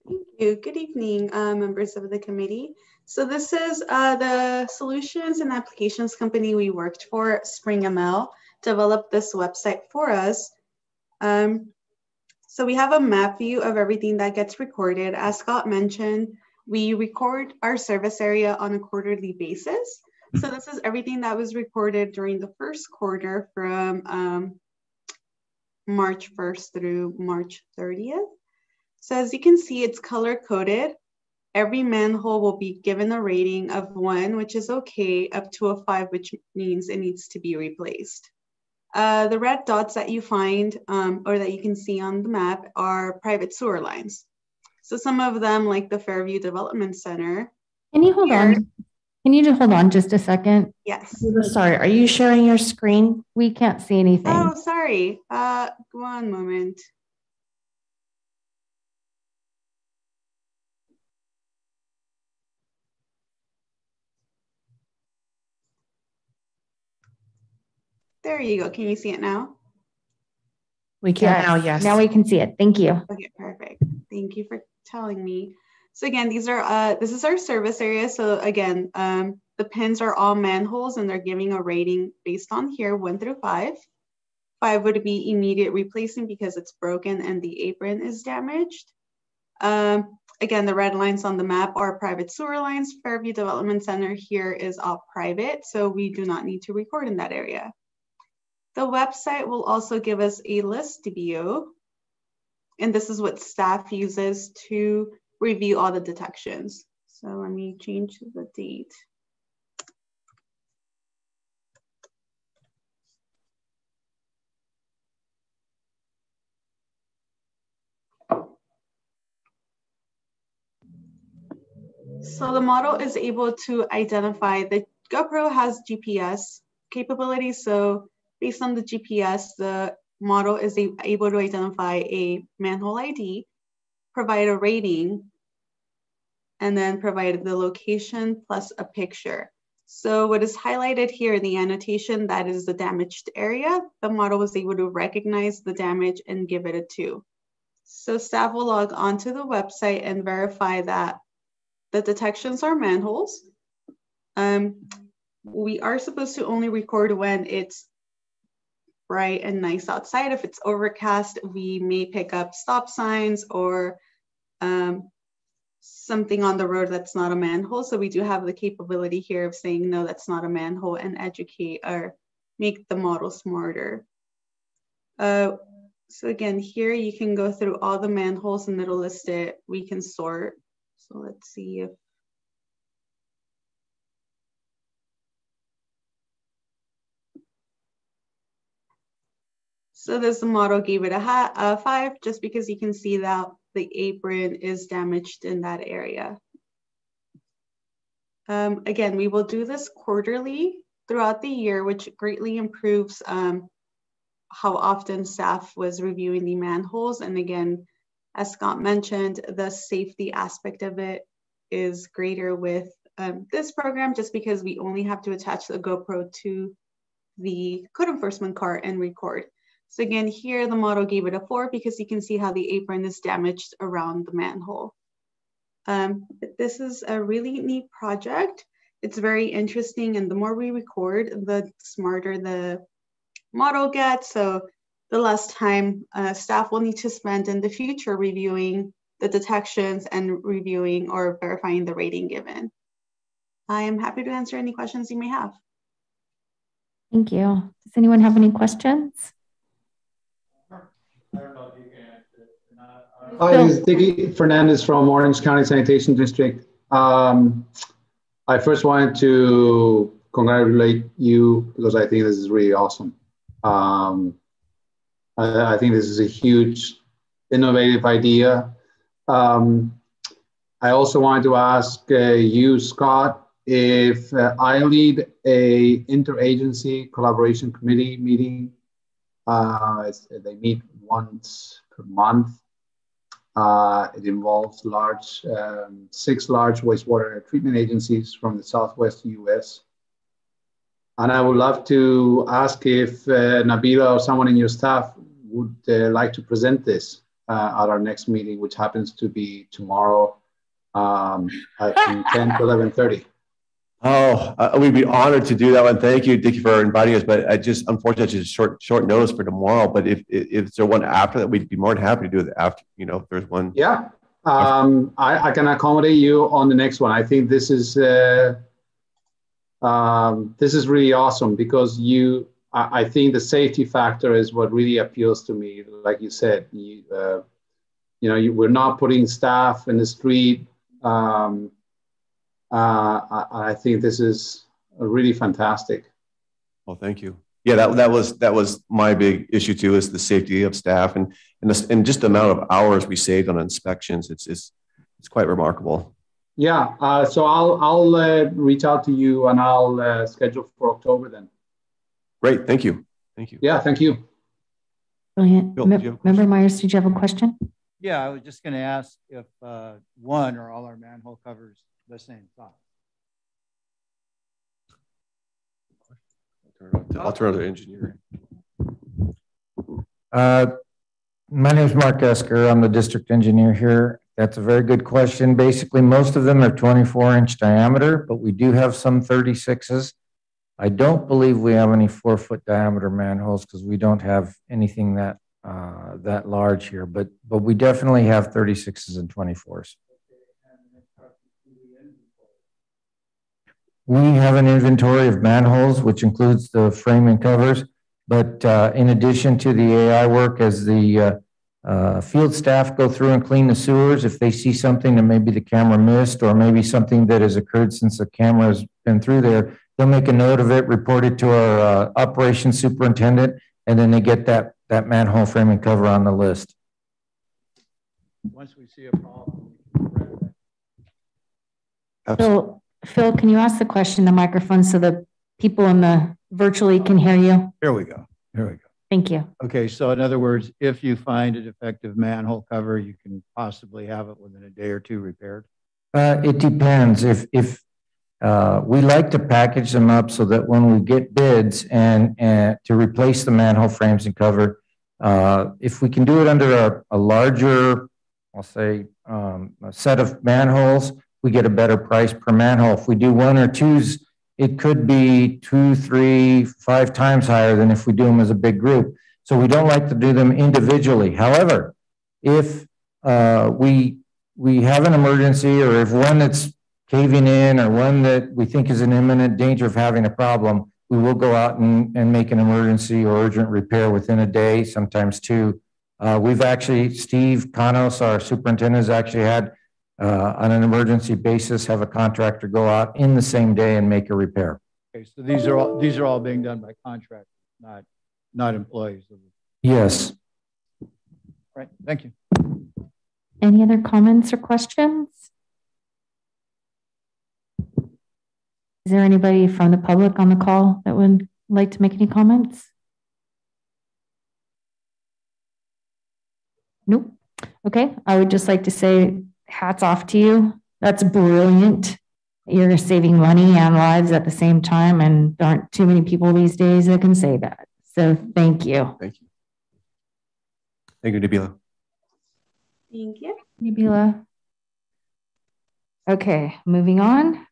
Thank you. Good evening, members of the committee. So this is the solutions and applications company we worked for, SpringML, developed this website for us. So we have a map view of everything that gets recorded. As Scott mentioned, we record our service area on a quarterly basis. So this is everything that was recorded during the first quarter from March 1st through March 30th. So as you can see, it's color coded. Every manhole will be given a rating of 1, which is okay, up to a 5, which means it needs to be replaced. The red dots that you find or that you can see on the map are private sewer lines. So some of them, like the Fairview Development Center. Can you hold on? Can you just hold on just a second? Yes. Sorry, are you sharing your screen? We can't see anything. Oh, sorry. One moment. There you go. Can you see it now? We can now, yes. Now we can see it. Thank you. Okay, perfect. Thank you for telling me. So again, these are this is our service area. So again, the pins are all manholes and they're giving a rating based on here, 1 through 5. 5 would be immediate replacing because it's broken and the apron is damaged. Again, the red lines on the map are private sewer lines. Fairview Development Center here is all private, so we do not need to record in that area. The website will also give us a list view, and this is what staff uses to review all the detections. So let me change the date. So the model is able to identify, the GoPro has GPS capabilities. So based on the GPS, the model is able to identify a manhole ID, provide a rating, and then provide the location plus a picture. So what is highlighted here in the annotation, that is the damaged area. The model was able to recognize the damage and give it a 2. So staff will log onto the website and verify that the detections are manholes. We are supposed to only record when it's bright and nice outside. If it's overcast, we may pick up stop signs or something on the road that's not a manhole. So we do have the capability here of saying, no, that's not a manhole, and educate or make the model smarter. So again, here you can go through all the manholes and it'll list it. We can sort. So let's see if so this model gave it a 5 just because you can see that the apron is damaged in that area. Again, we will do this quarterly throughout the year, which greatly improves how often staff was reviewing the manholes. And again, as Scott mentioned, the safety aspect of it is greater with this program, just because we only have to attach the GoPro to the code enforcement car and record. So again, here the model gave it a 4 because you can see how the apron is damaged around the manhole. But this is a really neat project. It's very interesting, and the more we record, the smarter the model gets. So the less time staff will need to spend in the future reviewing the detections and reviewing or verifying the rating given. I am happy to answer any questions you may have. Thank you. Does anyone have any questions? Hi, this is Dicky Fernandez from Orange County Sanitation District. I first wanted to congratulate you because I think this is really awesome. I think this is a huge, innovative idea. I also wanted to ask you, Scott, if I lead a interagency collaboration committee meeting They meet once per month. It involves 6 large wastewater treatment agencies from the Southwest US. And I would love to ask if Nabila or someone in your staff would like to present this at our next meeting, which happens to be tomorrow from 10 to 11:30. Oh, we'd be honored to do that one. Thank you, Dickie, for inviting us. But unfortunately, it's short notice for tomorrow. But if there's one after that, we'd be more than happy to do it after. If there's one. Yeah, I can accommodate you on the next one. I think this is really awesome because I think the safety factor is what really appeals to me. Like you said, we're not putting staff in the street. I think this is really fantastic. Well, thank you. Yeah, that was my big issue too, is the safety of staff and just the amount of hours we saved on inspections. It's quite remarkable. Yeah. So I'll reach out to you and I'll schedule for October then. Great. Thank you. Thank you. Yeah. Thank you. Brilliant. Member Myers, did you have a question? Yeah, I was just going to ask if one or all our manhole covers the same size. I'll turn to the engineer. My name is Mark Esker. I'm the district engineer here. That's a very good question. Basically, most of them are 24-inch diameter, but we do have some 36s. I don't believe we have any 4-foot diameter manholes because we don't have anything that large here, but we definitely have 36s and 24s. We have an inventory of manholes, which includes the frame and covers. But in addition to the AI work, as the field staff go through and clean the sewers, if they see something that maybe the camera missed or maybe something that has occurred since the camera has been through there, they'll make a note of it, report it to our operations superintendent, and then they get that manhole frame and cover on the list. Once we see a problem, we can correct that. Phil, can you ask the question in the microphone so the people in the virtually can hear you? Here we go. Here we go. Thank you. Okay, so in other words, if you find a defective manhole cover, you can possibly have it within a day or two repaired? It depends. If we like to package them up so that when we get bids and to replace the manhole frames and cover, if we can do it under a larger, I'll say, a set of manholes, we get a better price per manhole. If we do 1 or 2s, it could be 2, 3, 5 times higher than if we do them as a big group. So we don't like to do them individually. However, if we have an emergency, or if one that's caving in, or one that we think is in imminent danger of having a problem, we will go out and make an emergency or urgent repair within a day, sometimes 2. We've actually, Steve Canos, our superintendent, has actually had on an emergency basis, have a contractor go out in the same day and make a repair. Okay, so these are all being done by contract, not employees. Yes. All right, thank you. Any other comments or questions? Is there anybody from the public on the call that would like to make any comments? Nope. Okay, I would just like to say hats off to you. That's brilliant. You're saving money and lives at the same time, and there aren't too many people these days that can say that. So thank you. Thank you. Thank you, Nabila. Thank you. Nabila. Okay, moving on.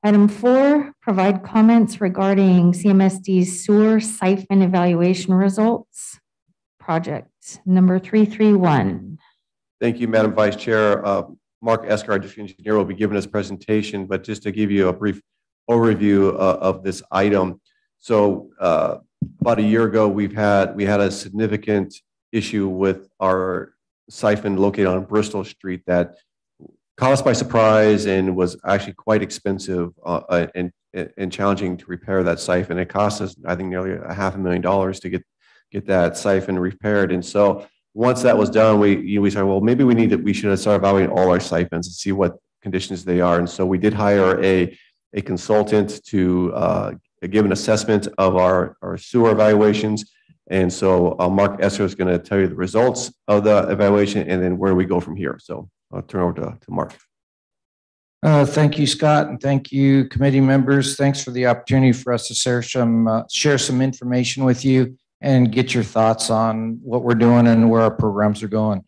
Item 4, provide comments regarding CMSD's sewer siphon evaluation results. Project number 331. Thank you, Madam Vice Chair. Mark Esker, our district engineer, will be giving us a presentation, but just to give you a brief overview of this item. So about a year ago, we had a significant issue with our siphon located on Bristol Street that caught us by surprise and was actually quite expensive and challenging to repair that siphon. It cost us, I think, nearly $500,000 to get that siphon repaired. And so once that was done, we started, well, maybe we should start evaluating all our siphons and see what conditions they are. And so we did hire a consultant to give an assessment of our sewer evaluations. And so Mark Esser is going to tell you the results of the evaluation and then where we go from here. So I'll turn over to Mark. Thank you, Scott, and thank you, committee members. Thanks for the opportunity for us to share some information with you and get your thoughts on what we're doing and where our programs are going.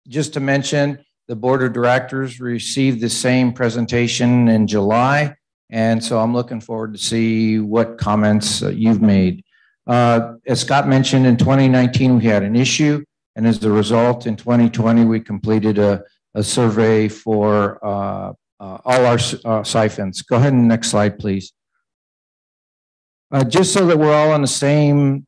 Just to mention, the board of directors received the same presentation in July, and so I'm looking forward to see what comments you've made. As Scott mentioned, in 2019 we had an issue, and as a result, in 2020 we completed a survey for all our siphons. Go ahead and next slide, please. Just so that we're all on the same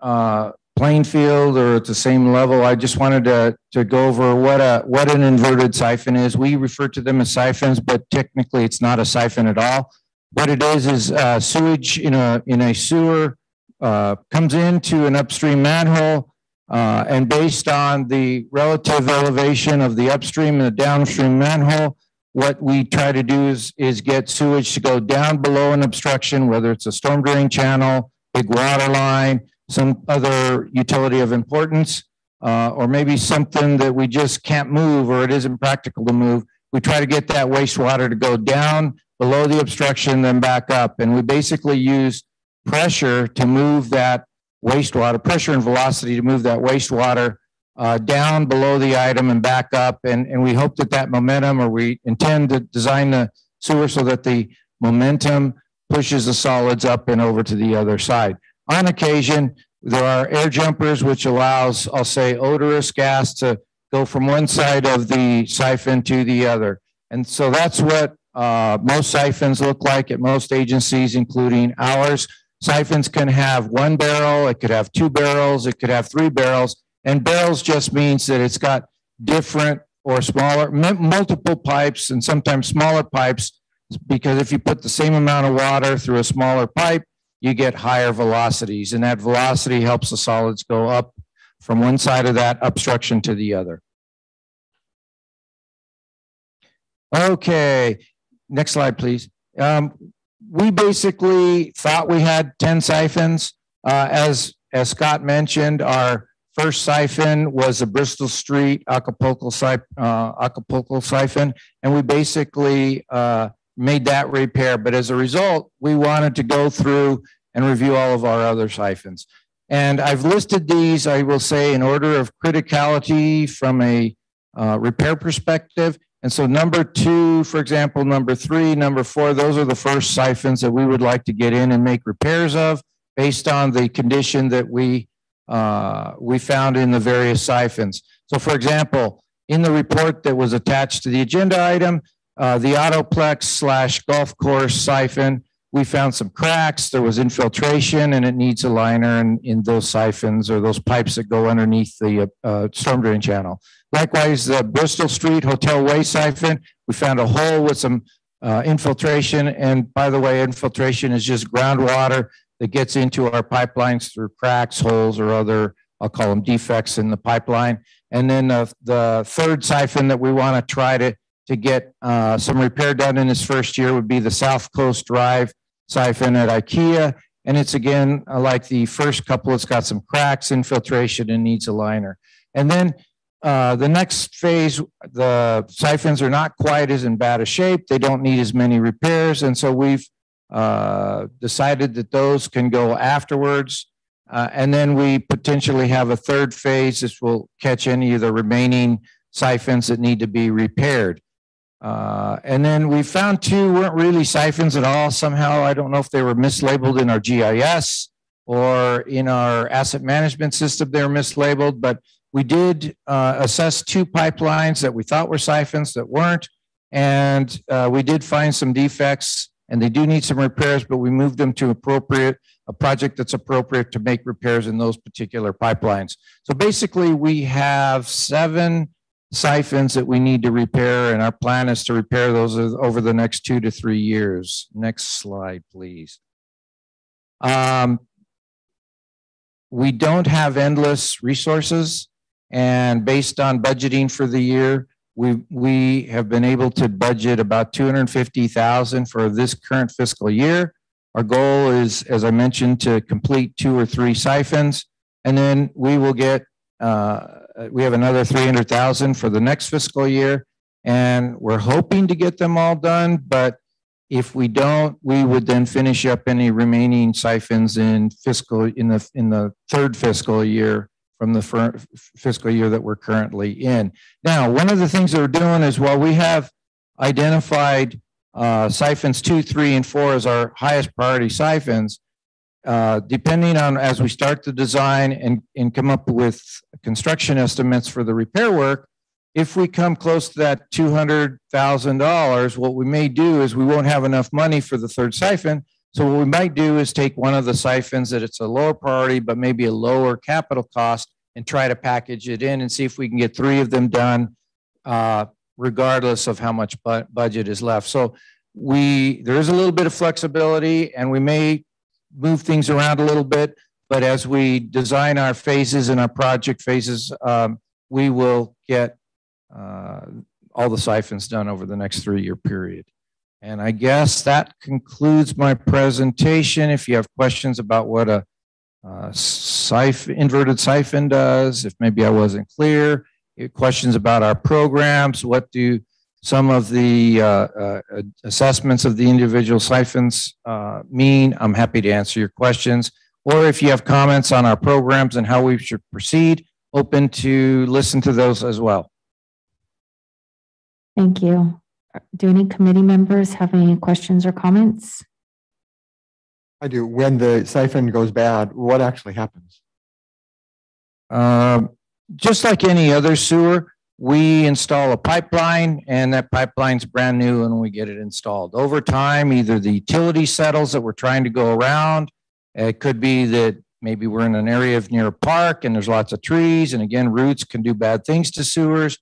playing field or at the same level, I just wanted to go over what an inverted siphon is. We refer to them as siphons, but technically it's not a siphon at all. What it is sewage in a sewer comes into an upstream manhole, and based on the relative elevation of the upstream and the downstream manhole, what we try to do is get sewage to go down below an obstruction, whether it's a storm drain channel, big water line, some other utility of importance, or maybe something that we just can't move or it isn't practical to move. We try to get that wastewater to go down below the obstruction, then back up. And we basically use pressure to move that wastewater, pressure and velocity to move that wastewater down below the item and back up. And we hope that momentum, or we intend to design the sewer so that the momentum pushes the solids up and over to the other side. On occasion, there are air jumpers, which allows, I'll say, odorous gas to go from one side of the siphon to the other. And so that's what most siphons look like at most agencies, including ours. Siphons can have 1 barrel, it could have 2 barrels, it could have 3 barrels, and barrels just means that it's got different or smaller, multiple pipes and sometimes smaller pipes, because if you put the same amount of water through a smaller pipe, you get higher velocities, and that velocity helps the solids go up from one side of that obstruction to the other. Okay, next slide, please. We basically thought we had 10 siphons. As Scott mentioned, our first siphon was a Bristol Street Acapulco siphon, and we basically made that repair. But as a result, we wanted to go through and review all of our other siphons. And I've listed these, I will say, in order of criticality from a repair perspective. And so number 2, for example, number 3, number 4, those are the first siphons that we would like to get in and make repairs of based on the condition that we found in the various siphons. So for example, in the report that was attached to the agenda item, the Autoplex / golf course siphon, we found some cracks, there was infiltration, and it needs a liner in those siphons or those pipes that go underneath the storm drain channel. Likewise, the Bristol Street Hotel Way siphon, we found a hole with some infiltration. And by the way, infiltration is just groundwater that gets into our pipelines through cracks, holes, or other, I'll call them defects in the pipeline. And then the third siphon that we want to try to get some repair done in this first year would be the South Coast Drive siphon at IKEA. And it's again, like the first couple, it's got some cracks, infiltration, and needs a liner. And then the next phase, the siphons are not quite as in bad a shape. They don't need as many repairs. And so we've decided that those can go afterwards. And then we potentially have a third phase. This will catch any of the remaining siphons that need to be repaired. And then we found 2 weren't really siphons at all. Somehow, I don't know if they were mislabeled in our GIS or in our asset management system, they're mislabeled, but we did assess 2 pipelines that we thought were siphons that weren't. And we did find some defects, and they do need some repairs, but we moved them to a project that's appropriate to make repairs in those particular pipelines. So basically, we have 7 siphons that we need to repair, and our plan is to repair those over the next 2 to 3 years. Next slide, please. We don't have endless resources, and based on budgeting for the year, we have been able to budget about $250,000 for this current fiscal year. Our goal is, as I mentioned, to complete 2 or 3 siphons, and then we will get, we have another 300,000 for the next fiscal year, and we're hoping to get them all done, but if we don't, we would then finish up any remaining siphons in the 3rd fiscal year from the fiscal year that we're currently in. Now, one of the things that we're doing is, while we have identified siphons 2, 3, and 4 as our highest priority siphons, depending on, as we start the design and come up with construction estimates for the repair work, if we come close to that $200,000, what we may do is we won't have enough money for the 3rd siphon. So what we might do is take one of the siphons that it's a lower priority, but maybe a lower capital cost, and try to package it in and see if we can get 3 of them done, regardless of how much budget is left. So there is a little bit of flexibility, and we may move things around a little bit, but as we design our phases and our project phases, we will get all the siphons done over the next 3-year period. And I guess that concludes my presentation. If you have questions about what a inverted siphon does, if maybe I wasn't clear, questions about our programs, what do some of the assessments of the individual siphons mean, I'm happy to answer your questions. Or if you have comments on our programs and how we should proceed, open to listen to those as well. Thank you. Do any committee members have any questions or comments? I do. When the siphon goes bad, what actually happens? Just like any other sewer, we install a pipeline, and that pipeline's brand new and we get it installed. Over time, either the utility settles that we're trying to go around. It could be that maybe we're in an area near a park and there's lots of trees, and again, roots can do bad things to sewers.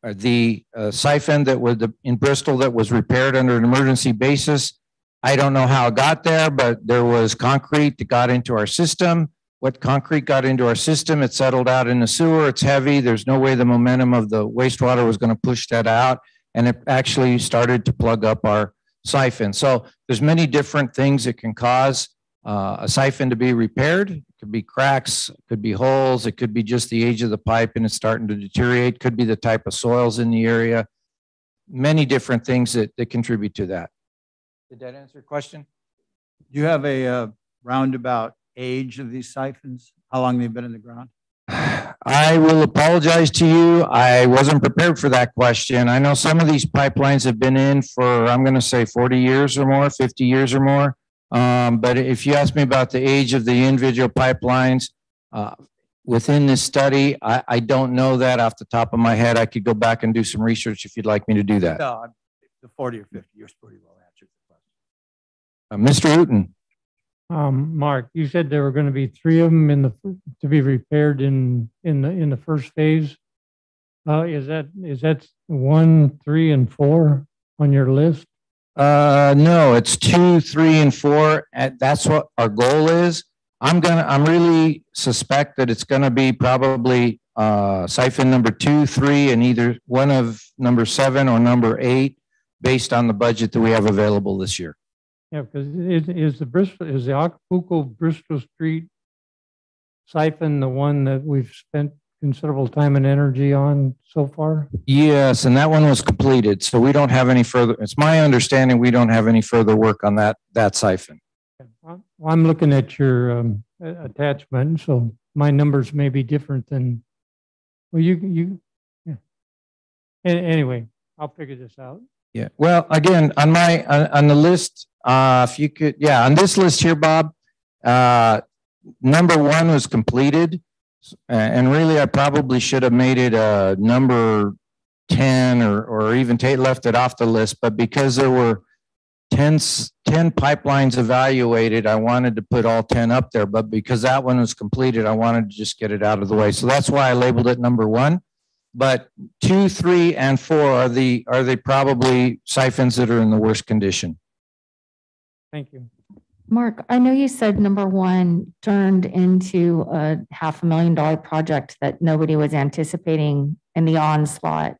The siphon that was in Bristol that was repaired under an emergency basis, I don't know how it got there, but there was concrete that got into our system. What concrete got into our system, it settled out in the sewer. It's heavy. There's no way the momentum of the wastewater was going to push that out, and it actually started to plug up our siphon. So there's many different things that can cause a siphon to be repaired. It could be cracks, it could be holes, it could be just the age of the pipe and it's starting to deteriorate, could be the type of soils in the area. Many different things that contribute to that. Did that answer your question? Do you have a roundabout age of these siphons? How long they've been in the ground? I will apologize to you. I wasn't prepared for that question. I know some of these pipelines have been in for, I'm going to say 40 years or more, 50 years or more. But if you ask me about the age of the individual pipelines within this study, I don't know that off the top of my head. I could go back and do some research if you'd like me to do that. No, the 40 or 50 years pretty well answered the question. Mr. Hooton. Mark, you said there were going to be 3 of them to be repaired in the first phase. Is that 1, 3, and 4 on your list? No, it's 2, 3, and 4. That's what our goal is. I'm really suspect that it's going to be probably siphon number 2, 3, and either one of number 7 or number 8, based on the budget that we have available this year. Yeah, because is the Acapulco Bristol Street siphon the one that we've spent considerable time and energy on so far? Yes, and that one was completed, so we don't have any further. It's my understanding we don't have any further work on that siphon. I'm looking at your attachment, so my numbers may be different than. Well, yeah. Anyway, I'll figure this out. Yeah. Well, again, on the list, if you could, yeah, on this list here, Bob, number 1 was completed, and really I probably should have made it a number 10 or even left it off the list, but because there were 10 pipelines evaluated, I wanted to put all 10 up there, but because that one was completed, I wanted to just get it out of the way. So that's why I labeled it number 1. But 2, 3, and 4 are they probably siphons that are in the worst condition. Thank you. Mark, I know you said number 1 turned into a $500,000 project that nobody was anticipating in the onslaught.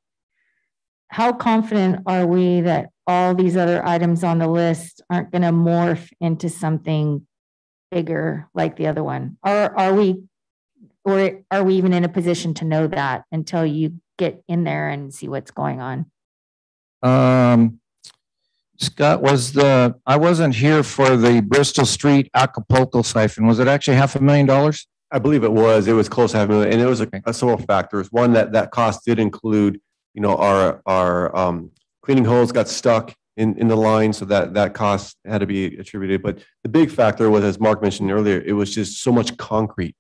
How confident are we that all these other items on the list aren't going to morph into something bigger like the other one? Or are we even in a position to know that until you get in there and see what's going on? Scott, I wasn't here for the Bristol Street Acapulco siphon. Was it actually $500,000? I believe it was. It was close to $500,000, and it was several factors. One, that cost did include, our cleaning holes got stuck in the line, so that cost had to be attributed. But the big factor was, as Mark mentioned earlier, it was just so much concrete,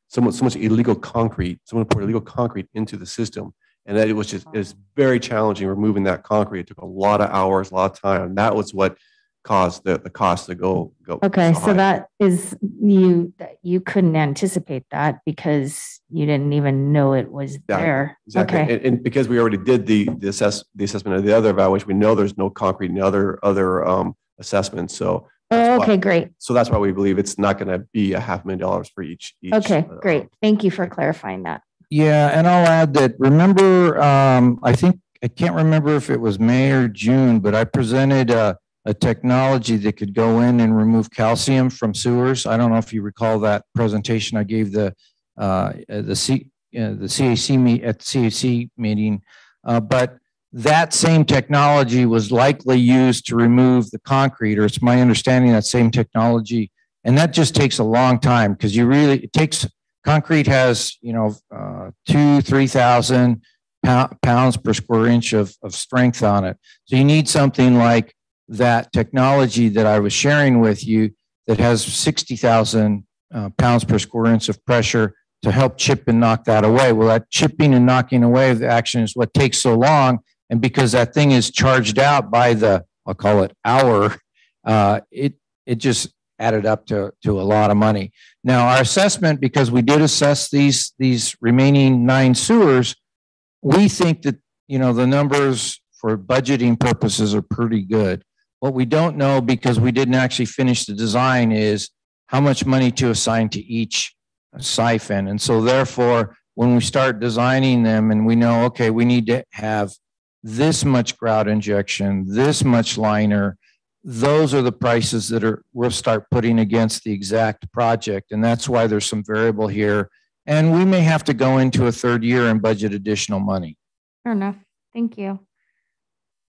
so much illegal concrete. Someone poured illegal concrete into the system, and that it's very challenging removing that concrete. It took a lot of hours, a lot of time, and that was what caused the cost to go. Okay, so that is you couldn't anticipate that because you didn't even know it was there. Exactly. Okay, and because we already did the assessment of the other evaluation, we know there's no concrete in the other assessments. So okay, great. So that's why we believe it's not going to be $500,000 for each. Okay, great. Thank you for clarifying that. Yeah, and I'll add that, remember, I can't remember if it was May or June, but I presented a technology that could go in and remove calcium from sewers. I don't know if you recall that presentation I gave the CAC at the CAC meeting, but that same technology was likely used to remove the concrete, or it's my understanding that same technology, and that just takes a long time because concrete has 2,000-3,000 pounds per square inch of strength on it. So you need something like that technology that I was sharing with you that has 60,000 pounds per square inch of pressure to help chip and knock that away. Well, that chipping and knocking away of the action is what takes so long. And because that thing is charged out by I'll call it hour, it just added up to a lot of money. Now, our assessment, because we did assess these remaining 9 sewers, we think that, the numbers for budgeting purposes are pretty good. What we don't know, because we didn't actually finish the design, is how much money to assign to each siphon. And so therefore, when we start designing them and we know, okay, we need to have this much grout injection, this much liner, those are the prices that we'll start putting against the exact project. And that's why there's some variable here. And we may have to go into a third year and budget additional money. Fair enough. Thank you.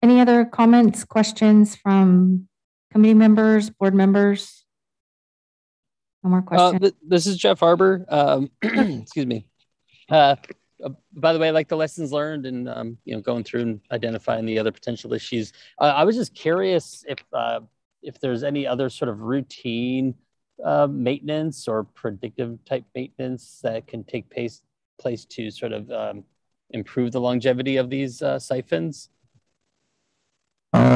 Any other comments, questions from committee members, board members? No more questions. This is Jeff Arbor. Excuse me. By the way, I like the lessons learned and going through and identifying the other potential issues. I was just curious if there's any other sort of routine maintenance or predictive type maintenance that can take place to sort of improve the longevity of these siphons.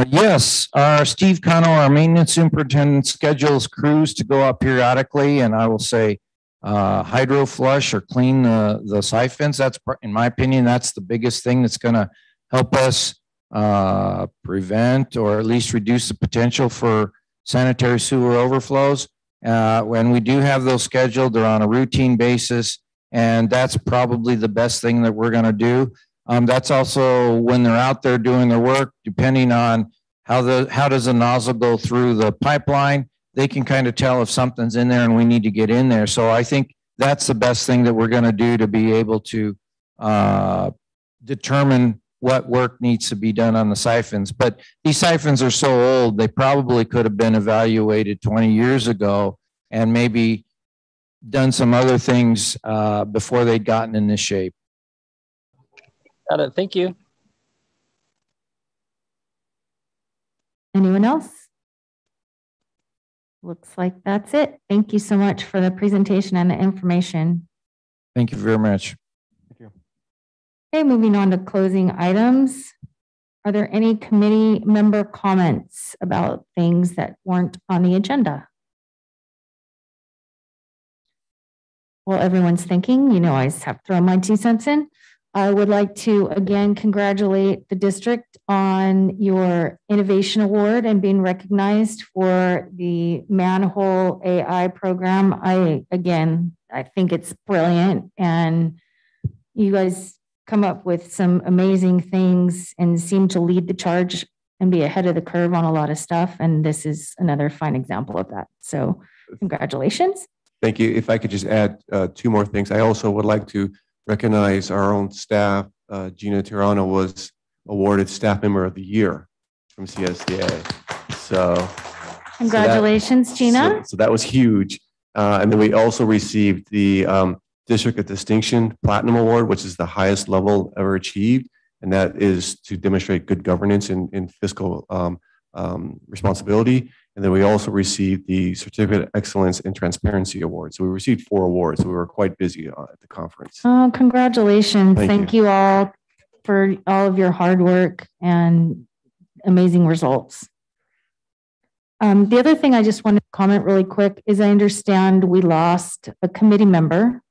Yes, Steve Cano, our maintenance superintendent, schedules crews to go up periodically, and I will say hydro flush or clean the siphons. That's, in my opinion, that's the biggest thing that's going to help us prevent or at least reduce the potential for sanitary sewer overflows. When we do have those scheduled, they're on a routine basis, and that's probably the best thing that we're going to do. That's also when they're out there doing their work, depending on how does the nozzle go through the pipeline, they can kind of tell if something's in there and we need to get in there. So I think that's the best thing that we're going to do to be able to determine what work needs to be done on the siphons. But these siphons are so old, they probably could have been evaluated 20 years ago and maybe done some other things before they'd gotten in this shape. Got it. Thank you. Anyone else? Looks like that's it. Thank you so much for the presentation and the information. Thank you very much. Thank you. Okay, moving on to closing items. Are there any committee member comments about things that weren't on the agenda? While everyone's thinking, I just have to throw my 2 cents in. I would like to again congratulate the district on your innovation award and being recognized for the Manhole AI program. I think it's brilliant, and you guys come up with some amazing things and seem to lead the charge and be ahead of the curve on a lot of stuff. And this is another fine example of that. So congratulations. Thank you. If I could just add two more things. I also would like to recognize our own staff. Gina Tirano was awarded Staff Member of the Year from CSDA. So congratulations, Gina. So that was huge. And then we also received the District of Distinction Platinum Award, which is the highest level ever achieved. And that is to demonstrate good governance in fiscal responsibility. And then we also received the Certificate of Excellence in Transparency Award. So we received 4 awards. So we were quite busy at the conference. Oh, congratulations. Thank you all for all of your hard work and amazing results. The other thing I just wanted to comment really quick is I understand we lost a committee member.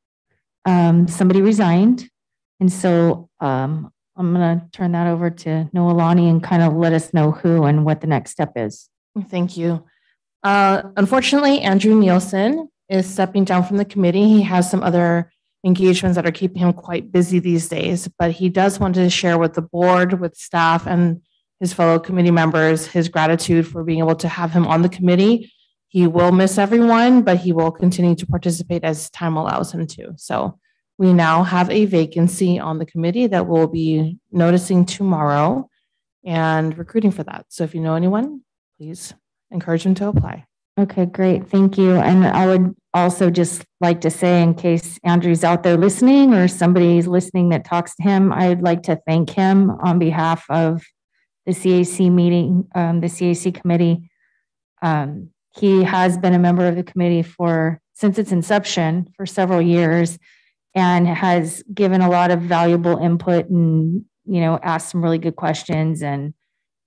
Somebody resigned. And so I'm going to turn that over to Noelani and kind of let us know who and what the next step is. Thank you. Unfortunately, Andrew Nielsen is stepping down from the committee. He has some other engagements that are keeping him quite busy these days, but he does want to share with the board, with staff, and his fellow committee members his gratitude for being able to have him on the committee. He will miss everyone, but he will continue to participate as time allows him to. So we now have a vacancy on the committee that we'll be noticing tomorrow and recruiting for that. So if you know anyone, please encourage them to apply. Okay, great. Thank you. And I would also just like to say, in case Andrew's out there listening or somebody's listening that talks to him, I'd like to thank him on behalf of the CAC meeting, the CAC committee. He has been a member of the committee since its inception for several years and has given a lot of valuable input and, asked some really good questions and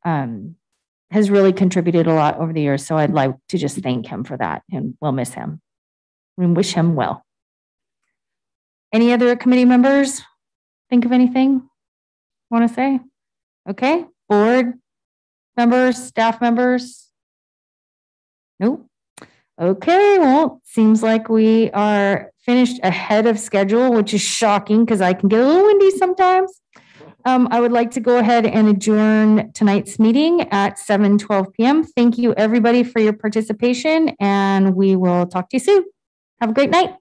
has really contributed a lot over the years. So I'd like to just thank him for that, and we'll miss him. We wish him well. Any other committee members think of anything want to say? Okay, board members, staff members? Nope. Okay, well, seems like we are finished ahead of schedule, which is shocking because I can get a little windy sometimes. I would like to go ahead and adjourn tonight's meeting at 7:12 p.m. Thank you, everybody, for your participation, and we will talk to you soon. Have a great night.